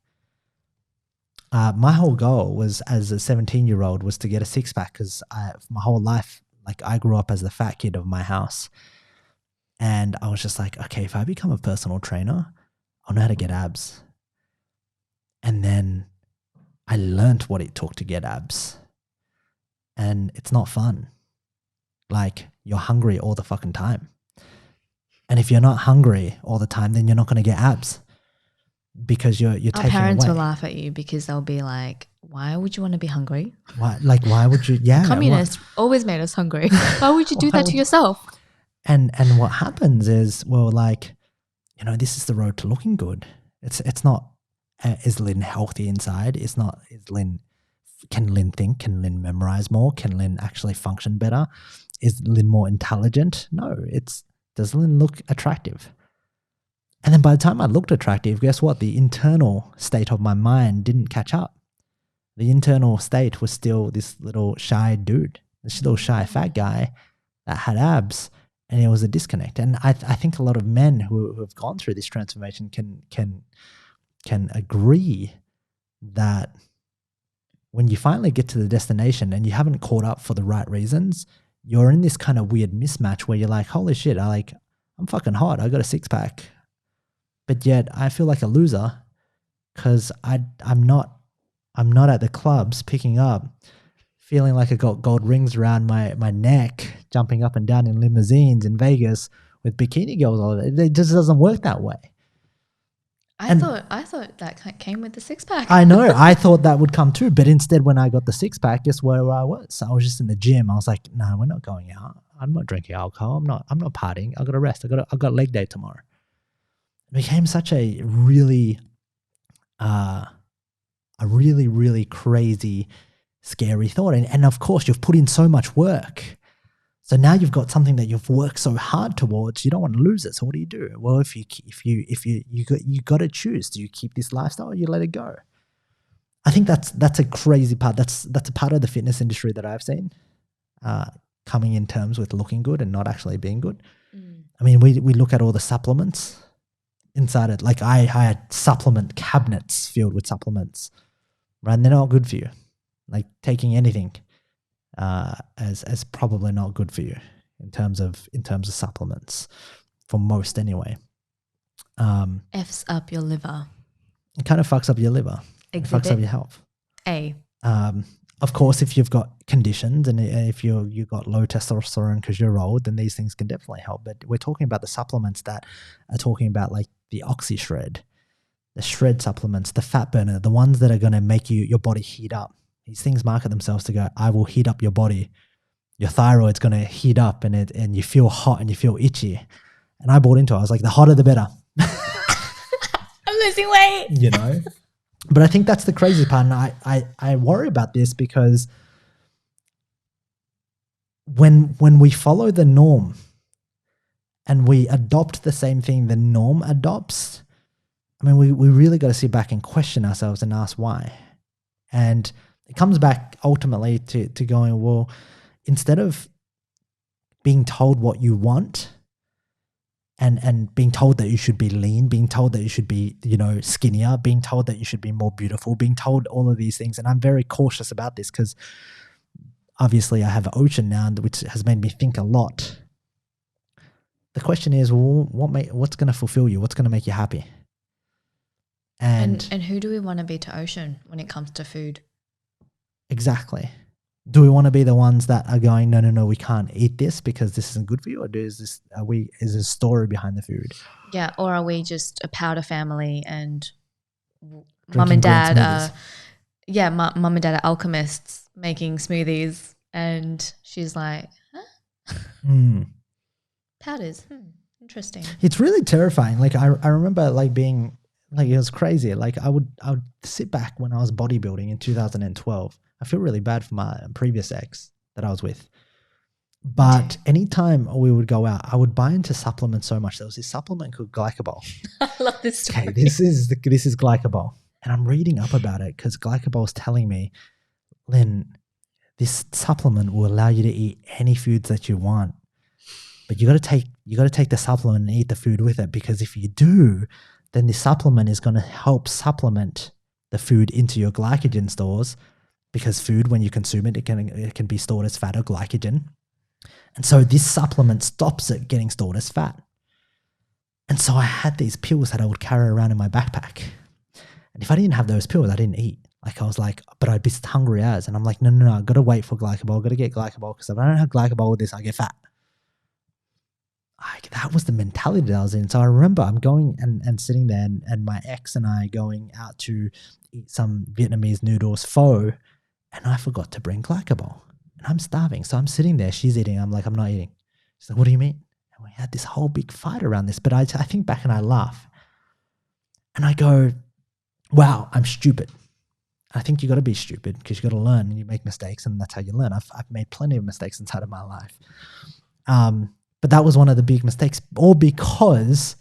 My whole goal was, as a 17-year-old, was to get a 6-pack because my whole life, like, I grew up as the fat kid of my house. And I was just like, okay, if I become a personal trainer, I'll know how to get abs. And then I learned what it took to get abs. And it's not fun. Like, you're hungry all the fucking time. And if you're not hungry all the time, then you're not going to get abs because you're taking away. Our parents will laugh at you because they'll be like, why would you want to be hungry? Why would you? Yeah. Communists always made us hungry. Why would you do that to yourself? And what happens is, well, like, you know, this is the road to looking good. It's not, is Lynn healthy inside? It's not, can Lynn think? Can Lynn memorize more? Can Lynn actually function better? Is Lynn more intelligent? No, does Lynn look attractive? And then by the time I looked attractive, guess what? The internal state of my mind didn't catch up. The internal state was still this little shy dude, this little shy fat guy that had abs, and it was a disconnect. And I think a lot of men who have gone through this transformation can agree that when you finally get to the destination and you haven't caught up for the right reasons, you're in this kind of weird mismatch where you're like, holy shit, I'm fucking hot. I got a 6-pack. But yet I feel like a loser because I'm not at the clubs picking up, feeling like I got gold rings around my neck, jumping up and down in limousines in Vegas with bikini girls all over. It just doesn't work that way. I thought that came with the 6-pack. I know. I thought that would come too. But instead, when I got the 6-pack, guess where I was? I was just in the gym. I was like, no, we're not going out. I'm not drinking alcohol. I'm not partying. I got to rest. I got leg day tomorrow. It became such a really crazy, scary thought. And of course, you've put in so much work. So now you've got something that you've worked so hard towards. You don't want to lose it. So what do you do? Well, if you got to choose. Do you keep this lifestyle or you let it go? I think that's a crazy part. That's a part of the fitness industry that I've seen coming in terms with looking good and not actually being good. I mean, we look at all the supplements inside it. Like I had supplement cabinets filled with supplements, right? And they're not good for you. Like taking anything as probably not good for you in terms of supplements, for most anyway. F's up your liver. It kind of fucks up your liver. It fucks up your health. Of course, if you've got conditions and if you've got low testosterone because you're old, then these things can definitely help. But we're talking about the supplements that are talking about like the Oxy Shred, the Shred supplements, the fat burner, the ones that are going to make your body heat up. These things market themselves to go, I will heat up your body. Your thyroid's going to heat up and you feel hot and you feel itchy. And I bought into it. I was like, the hotter the better. I'm losing weight. You know? But I think that's the crazy part. And I worry about this because when we follow the norm and we adopt the same thing the norm adopts, I mean, we really got to sit back and question ourselves and ask why. And it comes back ultimately to going, well, instead of being told what you want and being told that you should be lean, being told that you should be, skinnier, being told that you should be more beautiful, being told all of these things. And I'm very cautious about this because obviously I have Ocean now, which has made me think a lot. The question is, well, what's going to fulfill you? What's going to make you happy? And who do we want to be to Ocean when it comes to food? Exactly. Do we want to be the ones that are going, no, we can't eat this because this isn't good for you? Or is there a story behind the food? Yeah. Or are we just a powder family and Drinking mum and dad mum and dad are alchemists making smoothies and she's like, huh? Powders. Interesting. It's really terrifying. Like I remember like being like, it was crazy. Like I would sit back when I was bodybuilding in 2012. I feel really bad for my previous ex that I was with. But anytime we would go out, I would buy into supplements so much. There was this supplement called Glycobol. I love this story. Okay, this is Glycobol. And I'm reading up about it because Glycobol is telling me, Lynn, this supplement will allow you to eat any foods that you want. But you got to take the supplement and eat the food with it, because if you do, then the supplement is going to help supplement the food into your glycogen stores, because food, when you consume it, it can be stored as fat or glycogen. And so this supplement stops it getting stored as fat. And so I had these pills that I would carry around in my backpack. And if I didn't have those pills, I didn't eat. Like I was like, but I'd be hungry as. And I'm like, no, I've got to wait for glycobol. I've got to get glycobol, because if I don't have glycobol with this, I get fat. Like, that was the mentality that I was in. So I remember I'm going and sitting there and my ex and I going out to eat some Vietnamese noodles pho, and I forgot to bring glycobol. And I'm starving. So I'm sitting there. She's eating. I'm like, I'm not eating. She's like, what do you mean? And we had this whole big fight around this. But I think back and I laugh. And I go, wow, I'm stupid. I think you got to be stupid, because you got to learn and you make mistakes, and that's how you learn. I've made plenty of mistakes inside of my life. But that was one of the big mistakes, all because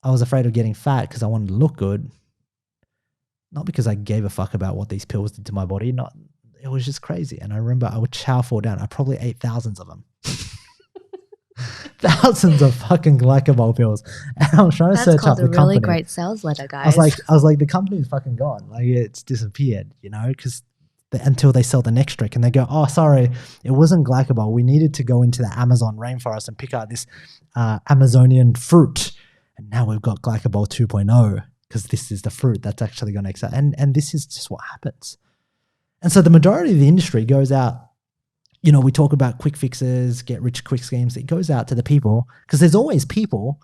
I was afraid of getting fat because I wanted to look good. Not because I gave a fuck about what these pills did to my body. It was just crazy. And I remember I would chow fall down. I probably ate thousands of them. Thousands of fucking glycobol pills. And I was trying to search up the company. That's called a really great sales letter, guys. I was like, the company's fucking gone. Like, it's disappeared, because until they sell the next trick, and they go, oh, sorry, it wasn't glycobol. We needed to go into the Amazon rainforest and pick out this Amazonian fruit, and now we've got glycobol 2.0 because this is the fruit that's actually going to excel. And this is just what happens. And so the majority of the industry goes out. You know, we talk about quick fixes, get rich quick schemes. It goes out to the people because there's always people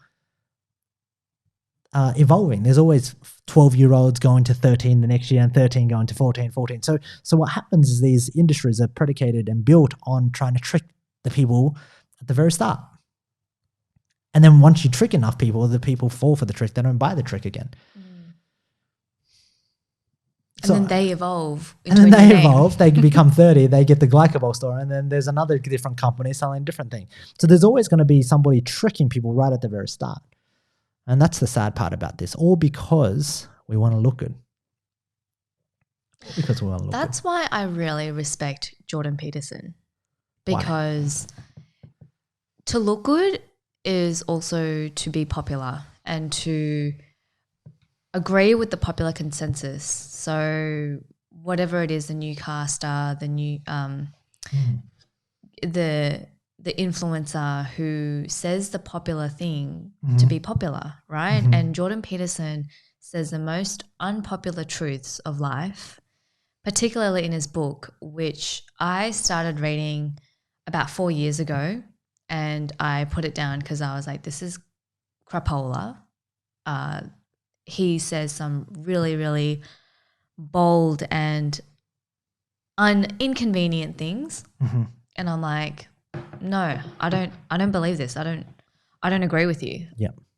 evolving. There's always 12-year-olds going to 13 the next year and 13 going to 14. So what happens is these industries are predicated and built on trying to trick the people at the very start. And then once you trick enough people, the people fall for the trick. They don't buy the trick again. And then they evolve. They become 30, they get the glycobol store, and then there's another different company selling a different thing. So there's always going to be somebody tricking people right at the very start. And that's the sad part about this, all because we want to look good. That's why I really respect Jordan Peterson, because to look good is also to be popular and to agree with the popular consensus. So whatever it is, the new car star, the new the influencer who says the popular thing to be popular, right? And Jordan Peterson says the most unpopular truths of life, particularly in his book, which I started reading about 4 years ago, and I put it down because I was like, this is crapola. He says some really, really bold and inconvenient things. And I'm like, no, I don't believe this. I don't agree with you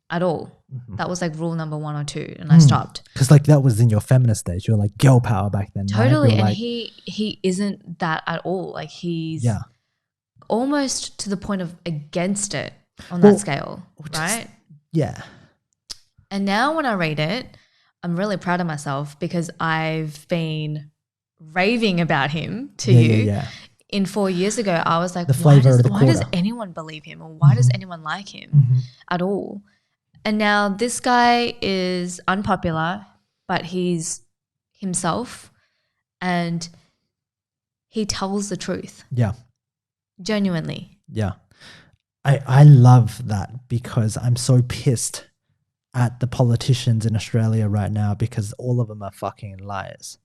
at all. That was like rule number 1 or 2, and I stopped. Because like that was in your feminist stage. You were like girl power back then. Totally. Right? And like, he isn't that at all. Like he's almost to the point of against it on that scale, right? Yeah. And now when I read it, I'm really proud of myself because I've been raving about him to you. In 4 years ago, I was like, why does anyone believe him, or why does anyone like him at all? And now this guy is unpopular, but he's himself and he tells the truth. Yeah. Genuinely. Yeah. I love that because I'm so pissed at the politicians in Australia right now because all of them are fucking liars.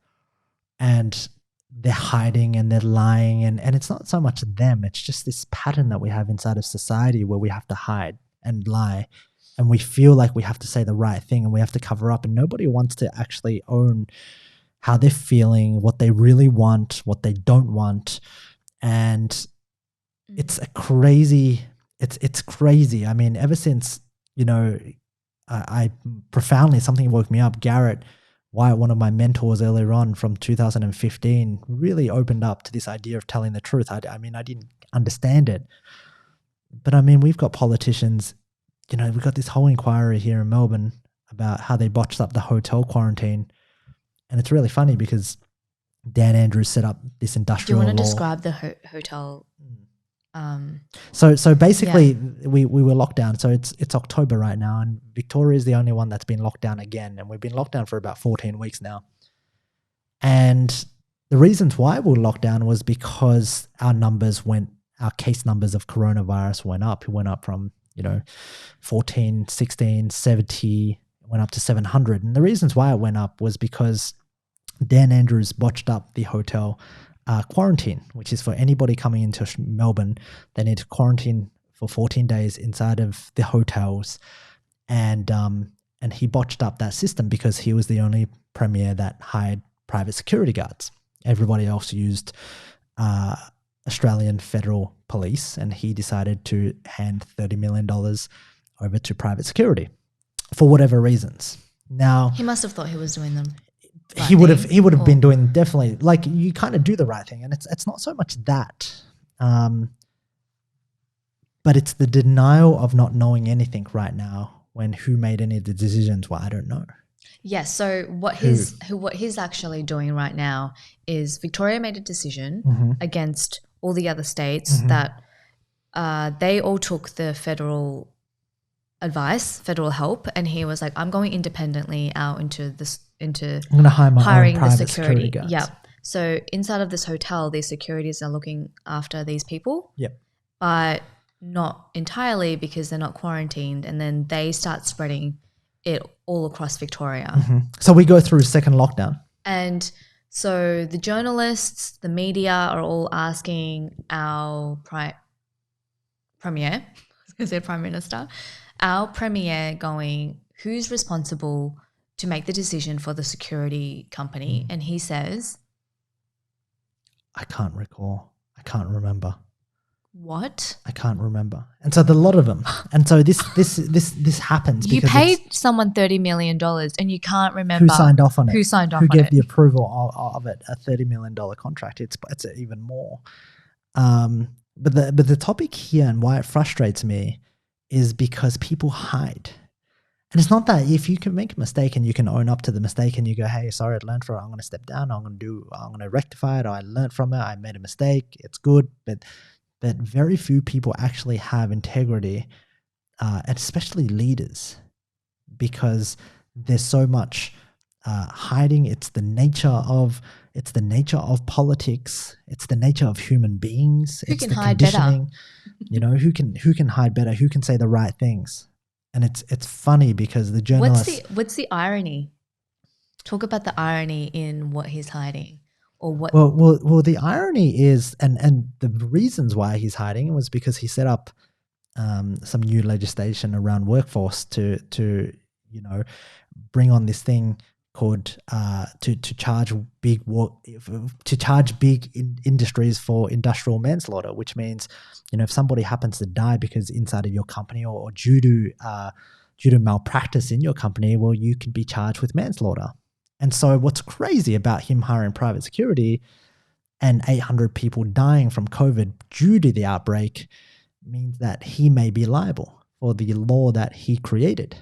And they're hiding and they're lying, and it's not so much them, it's just this pattern that we have inside of society where we have to hide and lie, and we feel like we have to say the right thing and we have to cover up, and nobody wants to actually own how they're feeling, what they really want, what they don't want. And it's crazy. I mean, ever since, you know, I profoundly, something woke me up. Garrett Wyatt, one of my mentors earlier on from 2015, really opened up to this idea of telling the truth. I mean, I didn't understand it. But I mean, we've got politicians, you know, we've got this whole inquiry here in Melbourne about how they botched up the hotel quarantine. And it's really funny because Dan Andrews set up this industrial law. Do you want to describe the hotel? So basically we were locked down. So it's October right now, and Victoria is the only one that's been locked down again, and we've been locked down for about 14 weeks now. And the reasons why we were locked down was because our case numbers of coronavirus went up. It went up from, 14, 16, 70, went up to 700. And the reasons why it went up was because Dan Andrews botched up the hotel quarantine, which is for anybody coming into Melbourne. They need to quarantine for 14 days inside of the hotels. And he botched up that system because he was the only premier that hired private security guards. Everybody else used Australian Federal Police, and he decided to hand $30 million over to private security for whatever reasons. Now, he must have thought he was doing them. He would have been doing, definitely, like, you kind of do the right thing, and it's not so much that, but it's the denial of not knowing anything right now. When who made any of the decisions? Well, I don't know. Yes. So what he's actually doing right now is Victoria made a decision against all the other states that they all took the federal advice, federal help, and he was like, I'm going independently out into this. I'm going to hire my hiring own private the security guards. Yeah. So inside of this hotel, these securities are looking after these people, Yep. but not entirely because they're not quarantined, and then they start spreading it all across Victoria. So we go through second lockdown. And so the journalists, the media are all asking our premier, I was going to say prime minister, our premier going, who's responsible to make the decision for the security company? And he says, I can't recall. I can't remember. what? I can't remember. And so a lot of them. And so this happens You because paid someone $30 million and you can't remember who signed off on it. Who signed off who on gave it. the approval of it, a $30 million contract. It's even more. But the topic here and why it frustrates me is because people hide. And it's not that if you can make a mistake and you can own up to the mistake and you go, hey, sorry, I learned from it. I'm going to step down. I'm going to rectify it. Or I learned from it. I made a mistake. It's good. But very few people actually have integrity, and especially leaders, because there's so much hiding. It's the nature of politics. It's the nature of human beings. Who it's can the hide better? conditioning. Who can hide better? Who can say the right things? And it's funny because the journalists. What's the irony? Talk about the irony in what he's hiding, or what? Well, the irony is, and the reasons why he's hiding was because he set up some new legislation around workforce to bring on this thing called to charge big industries for industrial manslaughter, which means if somebody happens to die because inside of your company or due to malpractice in your company, well, you could be charged with manslaughter. And so what's crazy about him hiring private security and 800 people dying from COVID due to the outbreak means that he may be liable for the law that he created.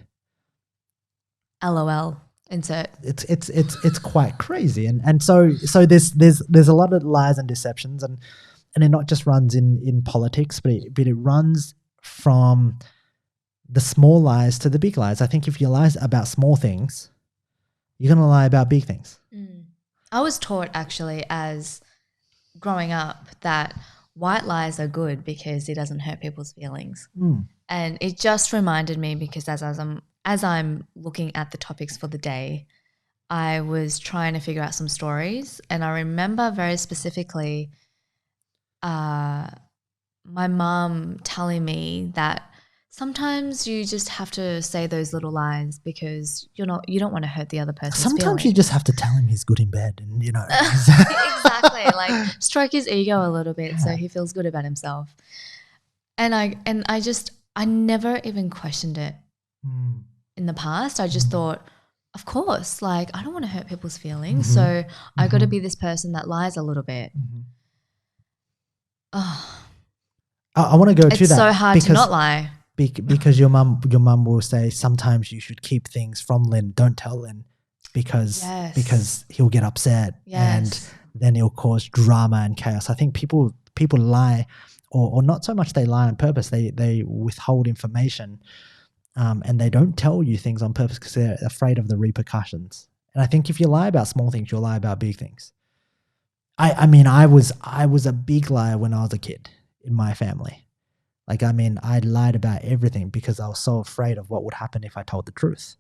LOL. Insert. It's quite crazy, and so there's a lot of lies and deceptions, and it not just runs in politics, but it runs from the small lies to the big lies. I think if you lie about small things, you're gonna lie about big things. I was taught actually as growing up that white lies are good because it doesn't hurt people's feelings, and it just reminded me because as I'm looking at the topics for the day, I was trying to figure out some stories, and I remember very specifically my mum telling me that sometimes you just have to say those little lies because you don't want to hurt the other person's Sometimes feelings. you just have to tell him he's good in bed, and Exactly, like stroke his ego a little bit so he feels good about himself. And I never even questioned it. In the past, I just thought, of course, like I don't want to hurt people's feelings, so I got to be this person that lies a little bit. Oh, I want to go to that. It's so hard to not lie. Because your mum will say sometimes you should keep things from Lynn. Don't tell Lynn because he'll get upset and then he'll cause drama and chaos. I think people lie, or not so much they lie on purpose. They withhold information. And they don't tell you things on purpose because they're afraid of the repercussions. And I think if you lie about small things, you'll lie about big things. I mean, I was a big liar when I was a kid in my family. Like, I mean, I lied about everything because I was so afraid of what would happen if I told the truth.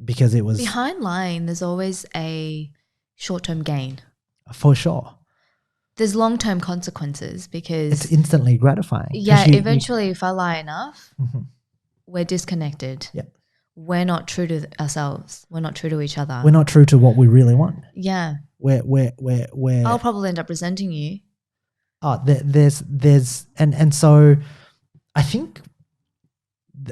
Because it was behind lying, there's always a short-term gain. For sure. There's long-term consequences because it's instantly gratifying. Yeah, eventually, if I lie enough. We're disconnected. Yep. We're not true to ourselves. We're not true to each other. We're not true to what we really want. Yeah. We're I'll probably end up resenting you. Oh, and so I think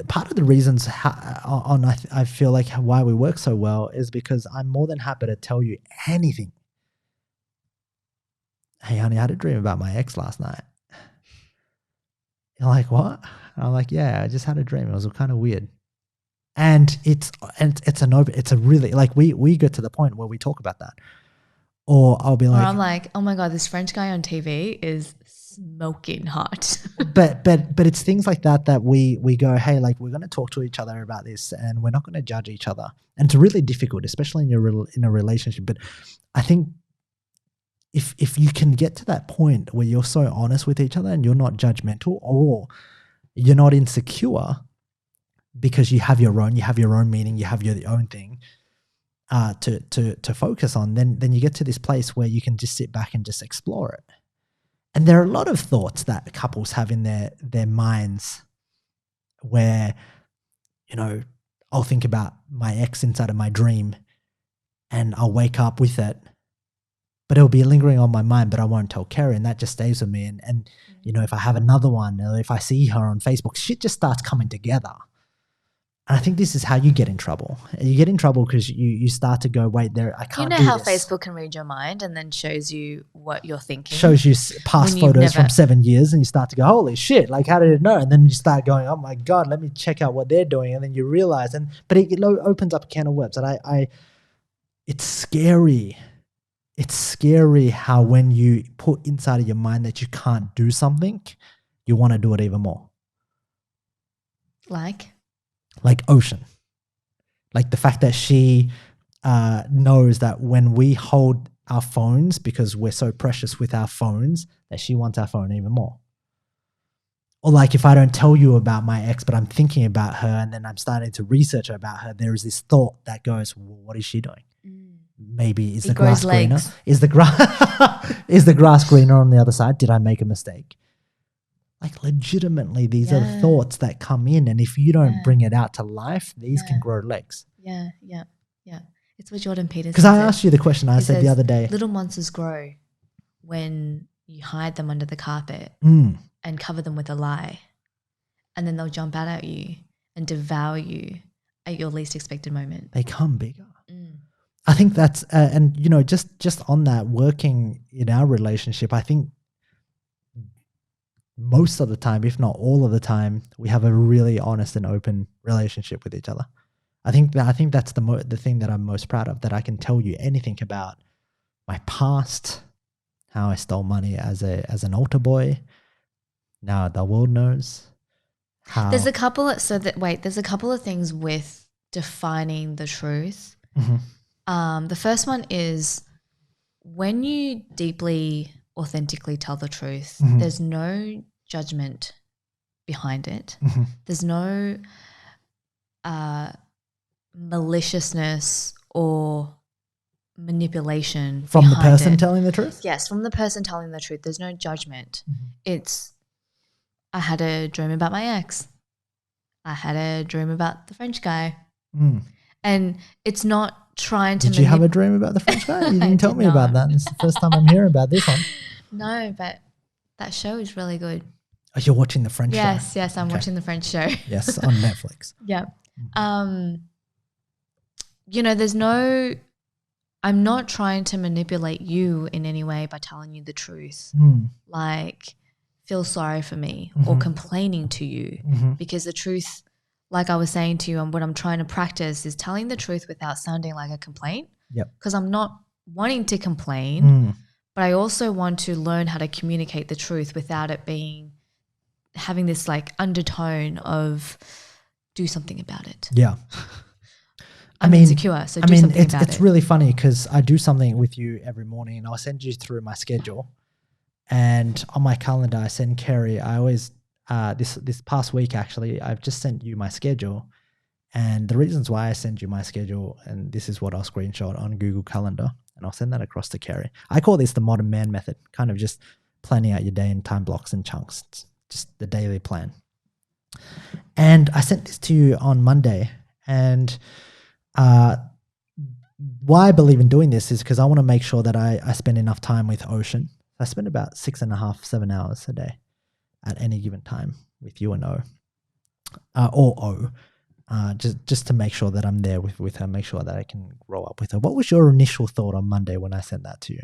part of the reasons I feel like why we work so well is because I'm more than happy to tell you anything. Hey, honey, I had a dream about my ex last night. You're like, what? And I'm like, yeah, I just had a dream. It was kind of weird. And it's a really, like, we get to the point where we talk about that. Or I'll be like, or I'm like, oh my God, this French guy on TV is smoking hot. but it's things like that we go, hey, like, we're going to talk to each other about this and we're not going to judge each other. And it's really difficult, especially in a relationship. But I think if you can get to that point where you're so honest with each other and you're not judgmental or you're not insecure because you have your own meaning, you have your own thing to focus on, then you get to this place where you can just sit back and just explore it. And there are a lot of thoughts that couples have in their minds where, you know, I'll think about my ex inside of my dream and I'll wake up with it, but it'll be lingering on my mind, but I won't tell Keri, and that just stays with me. And you know, if I have another one, or if I see her on Facebook, shit just starts coming together. And I think this is how you get in trouble. You get in trouble because you start to go, wait, I can't do this. You know how Facebook can read your mind and then shows you what you're thinking? Shows you past photos from 7 years and you start to go, holy shit, like how did it know? And then you start going, oh my God, let me check out what they're doing. And then you realize, but it opens up a can of worms. And it's scary. It's scary how when you put inside of your mind that you can't do something, you want to do it even more. Like Ocean. Like the fact that she knows that when we hold our phones, because we're so precious with our phones, that she wants our phone even more. Or like if I don't tell you about my ex, but I'm thinking about her and then I'm starting to research about her, there is this thought that goes, well, what is she doing? Maybe is the grass greener? Is the grass greener on the other side? Did I make a mistake? Like legitimately, these are thoughts that come in, and if you don't bring it out to life, these can grow legs. Yeah. It's what Jordan Peterson said. Because I asked you the question I said the other day. Little monsters grow when you hide them under the carpet and cover them with a lie, and then they'll jump out at you and devour you at your least expected moment. They come bigger. I think that's, and you know, just on that, working in our relationship, I think most of the time, if not all of the time, we have a really honest and open relationship with each other. I think that's the thing that I'm most proud of, that I can tell you anything about my past, how I stole money as an altar boy. Now the world knows how. There's a couple of things with defining the truth. The first one is when you deeply, authentically tell the truth, there's no judgment behind it. There's no maliciousness or manipulation from the person telling the truth? Yes, from the person telling the truth. There's no judgment. It's, I had a dream about my ex. I had a dream about the French guy. And it's not trying to. Did you have a dream about the French guy? You didn't tell me about that. It's the first time I'm hearing about this one. No, but that show is really good. Oh, you're watching the French show? Yes, I'm watching the French show. Yes, on Netflix. Yeah. You know, I'm not trying to manipulate you in any way by telling you the truth. Like, feel sorry for me or complaining to you, because the truth, like I was saying to you, and what I'm trying to practice is telling the truth without sounding like a complaint. Because I'm not wanting to complain, but I also want to learn how to communicate the truth without it having this like undertone of do something about it. Yeah. I'm insecure, so do something about it. It's really funny because I do something with you every morning and I'll send you through my schedule. And on my calendar, I send Keri, I always, this past week actually, I've just sent you my schedule. And the reasons why I send you my schedule, and this is what I'll screenshot on Google Calendar, and I'll send that across to Keri. I call this the modern man method, kind of just planning out your day in time blocks and chunks. It's just the daily plan. And I sent this to you on Monday. And why I believe in doing this is because I want to make sure that I spend enough time with Ocean. I spend about 6.5, 7 hours a day at any given time with you and just to make sure that I'm there with her, make sure that I can grow up with her. What was your initial thought on Monday when I sent that to you?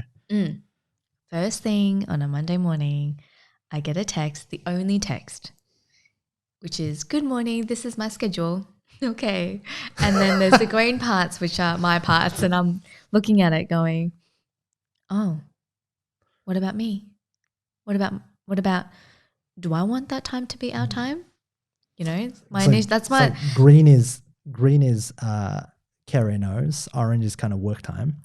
First thing on a Monday morning, I get a text, the only text, which is, good morning, this is my schedule. Okay. And then there's the green parts, which are my parts, and I'm looking at it going, oh, what about me? What about, do I want that time to be our time? You know, green is Keri knows. Orange is kind of work time.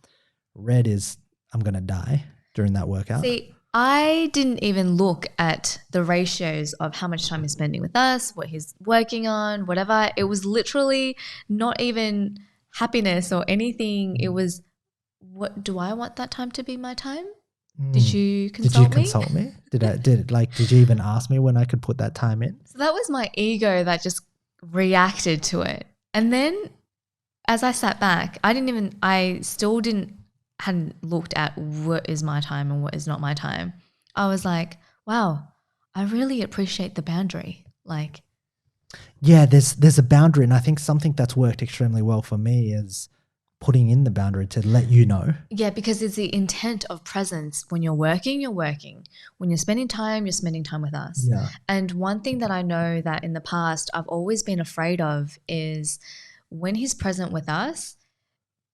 Red is I'm going to die. during that workout. See, I didn't even look at the ratios of how much time he's spending with us, what he's working on, whatever. It was literally not even happiness or anything. It was, what do I want that time to be my time? Did you consult me? Did you even ask me when I could put that time in? So that was my ego that just reacted to it. And then as I sat back, hadn't looked at what is my time and what is not my time. I was like, wow, I really appreciate the boundary. Like, yeah, there's a boundary, and I think something that's worked extremely well for me is putting in the boundary to let you know. Yeah, because it's the intent of presence. When you're working, you're working. When you're spending time with us. Yeah. And one thing that I know that in the past I've always been afraid of is when he's present with us,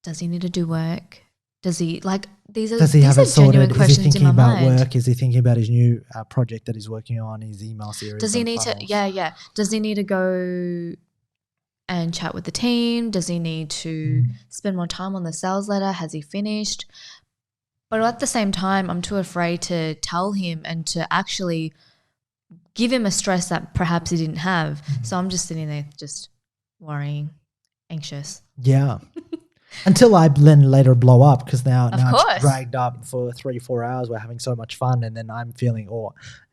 does he need to do work? Does he have it sorted? Is he thinking about mind. work? Is he thinking about his new project that he's working on, his email series? Does he need funnels? to? Does he need to go and chat with the team? Does he need to spend more time on the sales letter? Has he finished? But at the same time, I'm too afraid to tell him and to actually give him a stress that perhaps he didn't have. So I'm just sitting there just worrying, anxious. Yeah. Until I then later blow up, because now course. it's dragged up for 3-4 hours. We're having so much fun, and then I'm feeling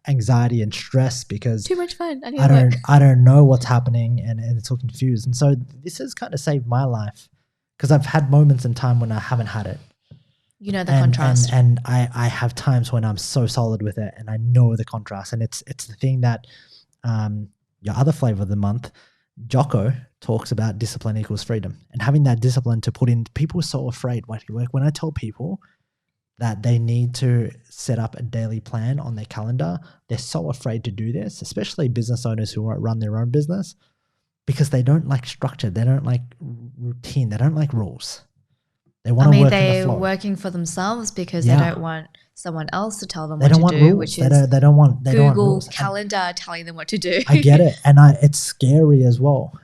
anxiety and stress because too much fun. I don't know what's happening, and it's all confused. And so this has kind of saved my life because I've had moments in time when I haven't had it. You know the contrast. And I have times when I'm so solid with it, and I know the contrast. And it's the thing that your other flavor of the month, Jocko, talks about discipline equals freedom, and having that discipline to put in. People are so afraid. When I tell people that they need to set up a daily plan on their calendar, they're so afraid to do this, especially business owners who run their own business, because they don't like structure. They don't like routine. They don't like rules. They want to work in the they're flow. working for themselves because they don't want someone else to tell them what to do, rules. which is they don't want Google rules. Calendar telling them what to do. I get it, and it's scary as well.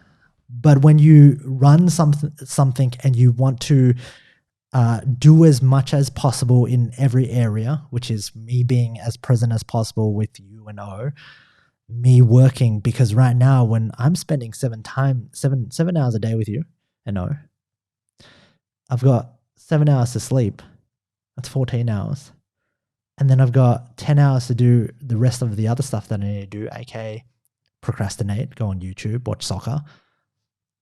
But when you run something and you want to do as much as possible in every area, which is me being as present as possible with you and O, me working, because right now when I'm spending 7 hours a day with you and O, I've got 7 hours to sleep. That's 14 hours. And then I've got 10 hours to do the rest of the other stuff that I need to do, aka procrastinate, go on YouTube, watch soccer,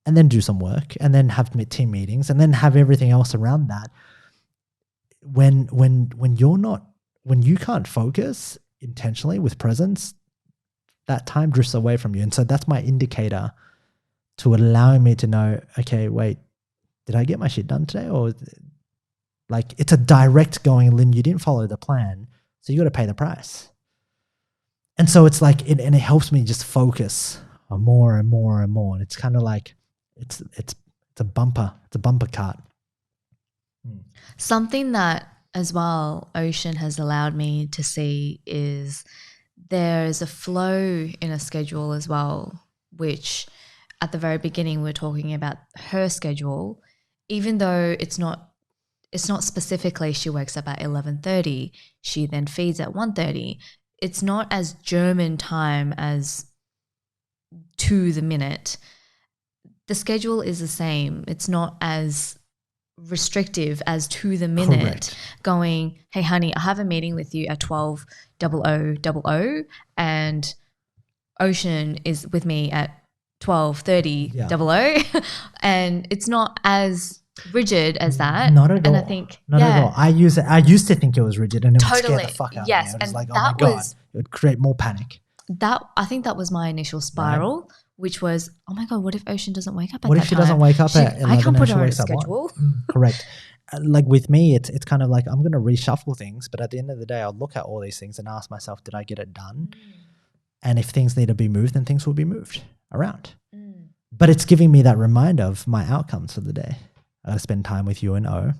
and then do some work, and then have team meetings, and then have everything else around that. When you can't focus intentionally with presence, that time drifts away from you. And so that's my indicator to allowing me to know, okay, wait, did I get my shit done today? Or like, it's a direct going, Lynn, you didn't follow the plan, so you got to pay the price. And so it's like, it helps me just focus on more and more and more. And it's kind of like, it's a bumper cart. Something that as well Ocean has allowed me to see is there's a flow in a schedule as well, which at the very beginning we're talking about her schedule, even though it's not specifically she wakes up at 11:30, she then feeds at 1:30. It's not as German time as to the minute. The schedule is the same. It's not as restrictive as to the minute. Correct. Going, hey honey, I have a meeting with you at 12:00 and Ocean is with me at 12:30 and it's not as rigid as that. Not at all. And I think not at all. I used to think it was rigid, and it would scare the fuck out of me. I was like, oh my God, it would create more panic. I think that was my initial spiral, which was, oh my God, what if Ocean doesn't wake up at that time? What if she doesn't wake up at 11 I can't put and she her on a wakes up schedule. Correct. Like with me, it's kind of like I'm going to reshuffle things, but at the end of the day, I'll look at all these things and ask myself, did I get it done? And if things need to be moved, then things will be moved around. But it's giving me that reminder of my outcomes for the day. I got to spend time with you and O.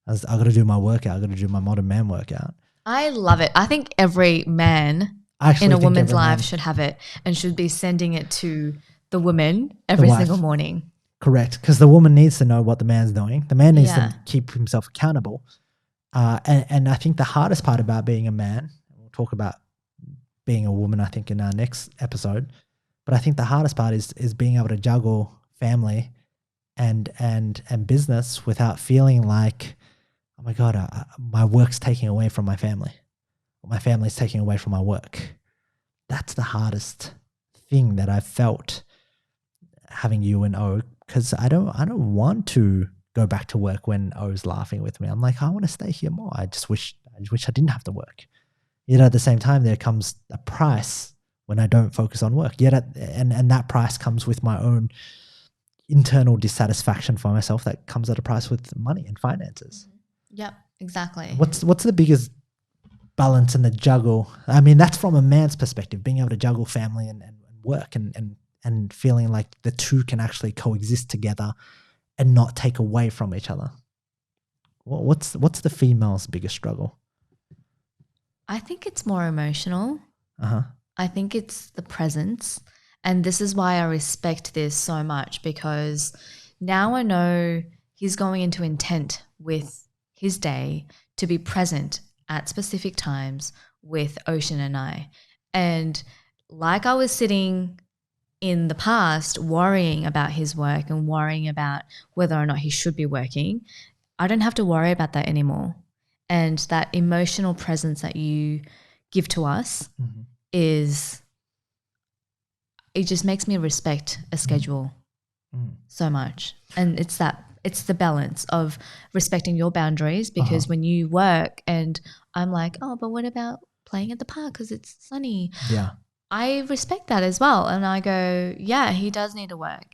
I got to do my workout. I got to do my modern man workout. I love it. I think every man in a woman's life should have it and should be sending it to the woman every single morning. Correct. Because the woman needs to know what the man's doing. The man needs to keep himself accountable. And I think the hardest part about being a man, we'll talk about being a woman, I think, in our next episode. But I think the hardest part is being able to juggle family and business without feeling like, oh my God, my work's taking away from my family, or my family's taking away from my work. That's the hardest thing that I've felt having you and O, because I don't want to go back to work when O's laughing with me. I'm like, I want to stay here more. I wish I didn't have to work. Yet at the same time, there comes a price when I don't focus on work. And that price comes with my own internal dissatisfaction for myself. That comes at a price with money and finances. Yep, exactly. What's the biggest balance in the juggle? I mean, that's from a man's perspective, being able to juggle family and work and feeling like the two can actually coexist together and not take away from each other. What's the female's biggest struggle? I think it's more emotional. I think it's the presence. And this is why I respect this so much, because now I know he's going into intent with his day to be present at specific times with Ocean and I. And like I was sitting in the past worrying about his work and worrying about whether or not he should be working, I don't have to worry about that anymore. And that emotional presence that you give to us is, it just makes me respect a schedule so much. And it's the balance of respecting your boundaries, because when you work and I'm like, oh, but what about playing at the park because it's sunny? Yeah. I respect that as well. And I go, yeah, he does need to work.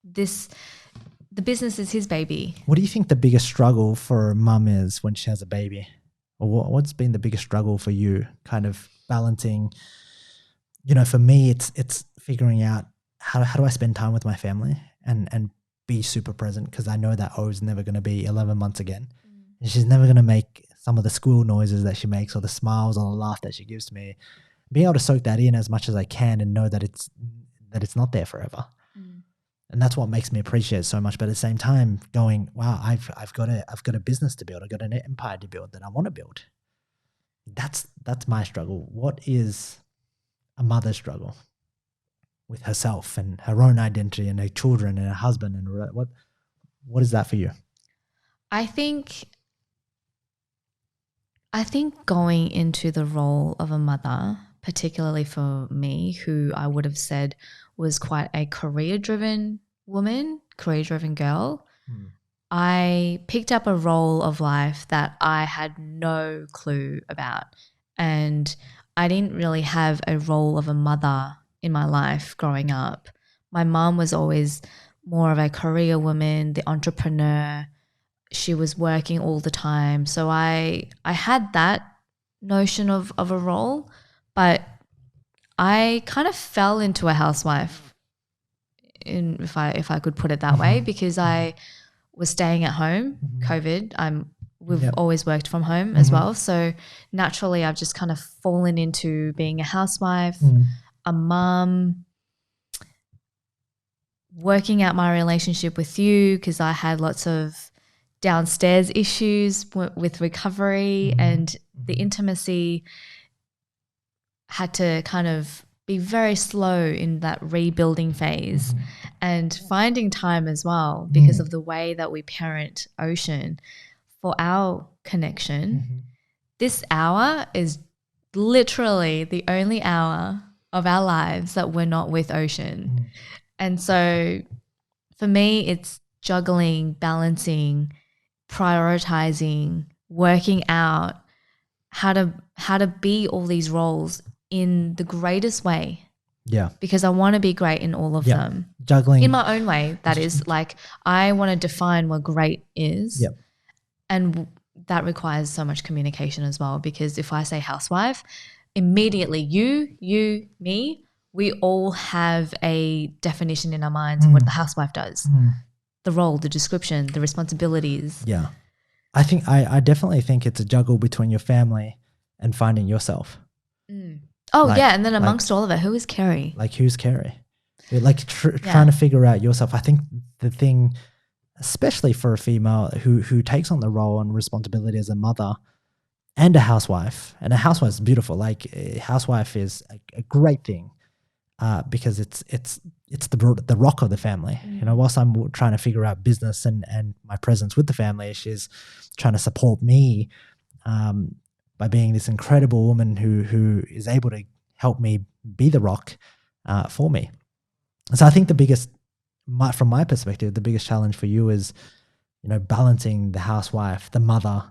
The business is his baby. What do you think the biggest struggle for a mum is when she has a baby? Or what's been the biggest struggle for you, kind of balancing? For me, it's figuring out how do I spend time with my family and be super present, because I know that O's never going to be 11 months again. And she's never going to make some of the school noises that she makes or the smiles or the laugh that she gives to me. Being able to soak that in as much as I can and know that it's not there forever. And that's what makes me appreciate it so much. But at the same time going, wow, I've got a business to build. I've got an empire to build that I want to build. That's my struggle. What is a mother's struggle with herself and her own identity and her children and her husband? And what is that for you? I think going into the role of a mother, particularly for me, who I would have said was quite a career-driven woman, career-driven girl, I picked up a role of life that I had no clue about. And I didn't really have a role of a mother in my life growing up. My mom was always more of a career woman, the entrepreneur. She was working all the time. So I had that notion of a role, but I kind of fell into a housewife, if I could put it that way, because I was staying at home, COVID. We've always worked from home as well. So naturally I've just kind of fallen into being a housewife, a mum, working out my relationship with you, because I had lots of downstairs issues with recovery, and the intimacy had to kind of be very slow in that rebuilding phase, and finding time as well, because of the way that we parent Ocean for our connection. This hour is literally the only hour of our lives that we're not with Ocean. And so for me, it's juggling, balancing, prioritizing, working out how to be all these roles in the greatest way. Yeah. Because I want to be great in all of them. Juggling. In my own way, that is. Like, I want to define what great is. Yep. And that requires so much communication as well, because if I say housewife, immediately you, me, we all have a definition in our minds of what the housewife does. The role, the description, the responsibilities. Yeah. I definitely think it's a juggle between your family and finding yourself. Oh, yeah. And then amongst all of it, who is Keri? Like, who's Keri? Like trying to figure out yourself. I think the thing, especially for a female who takes on the role and responsibility as a mother, and a housewife. And a housewife is beautiful. Like a housewife is a great thing because it's the rock of the family. You know, whilst I'm trying to figure out business and my presence with the family, she's trying to support me by being this incredible woman who is able to help me be the rock for me. So I think from my perspective, the biggest challenge for you is, you know, balancing the housewife, the mother,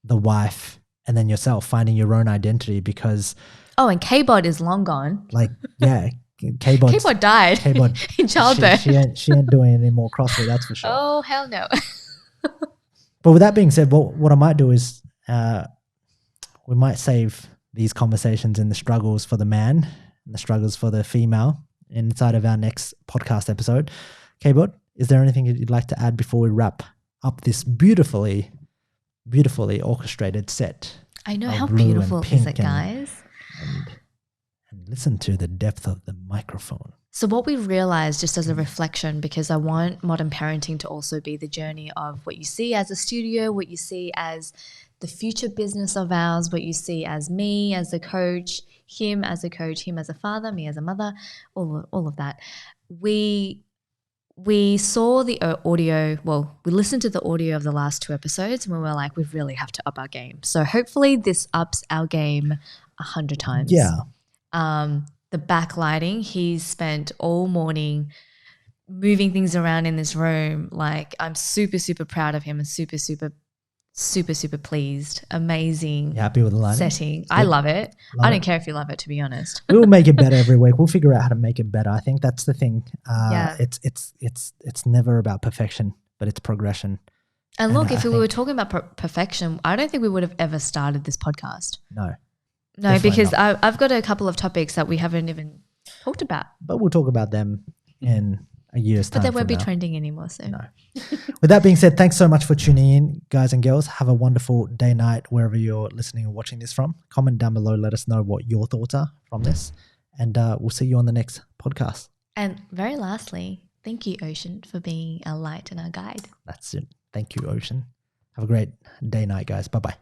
the wife, and then yourself, finding your own identity because... Oh, and K-Bod is long gone. Like, yeah, K-Bod died in childbirth. She ain't doing any more CrossFit, that's for sure. Oh, hell no. But with that being said, what I might do is we might save these conversations and the struggles for the man and the struggles for the female inside of our next podcast episode. K-Bod, is there anything you'd like to add before we wrap up this beautifully orchestrated set? I know, how beautiful is it, guys? And listen to the depth of the microphone. So what we realized, just as a reflection, because I want modern parenting to also be the journey of what you see as a studio, what you see as the future business of ours, what you see as me as a coach, him as a coach, him as a father, me as a mother, all of that. We saw the audio, we listened to the audio of the last 2 episodes and we were like, we really have to up our game. So hopefully this ups our game 100 times. Yeah. The backlighting, he's spent all morning moving things around in this room. Like, I'm super, super proud of him and super, super, super, super pleased. Amazing. You happy with the lighting? Setting. I love it. I don't care if you love it, to be honest. We'll make it better every week. We'll figure out how to make it better. I think that's the thing. Yeah. It's never about perfection, but it's progression. And look, if we were talking about perfection, I don't think we would have ever started this podcast. No, because I've got a couple of topics that we haven't even talked about. But we'll talk about them in a year's time. But they won't be trending anymore. So no. With that being said, thanks so much for tuning in, guys and girls. Have a wonderful day, night, wherever you're listening or watching this from. Comment down below. Let us know what your thoughts are from this. And we'll see you on the next podcast. And very lastly, thank you, Ocean, for being our light and our guide. That's it. Thank you, Ocean. Have a great day, night, guys. Bye-bye.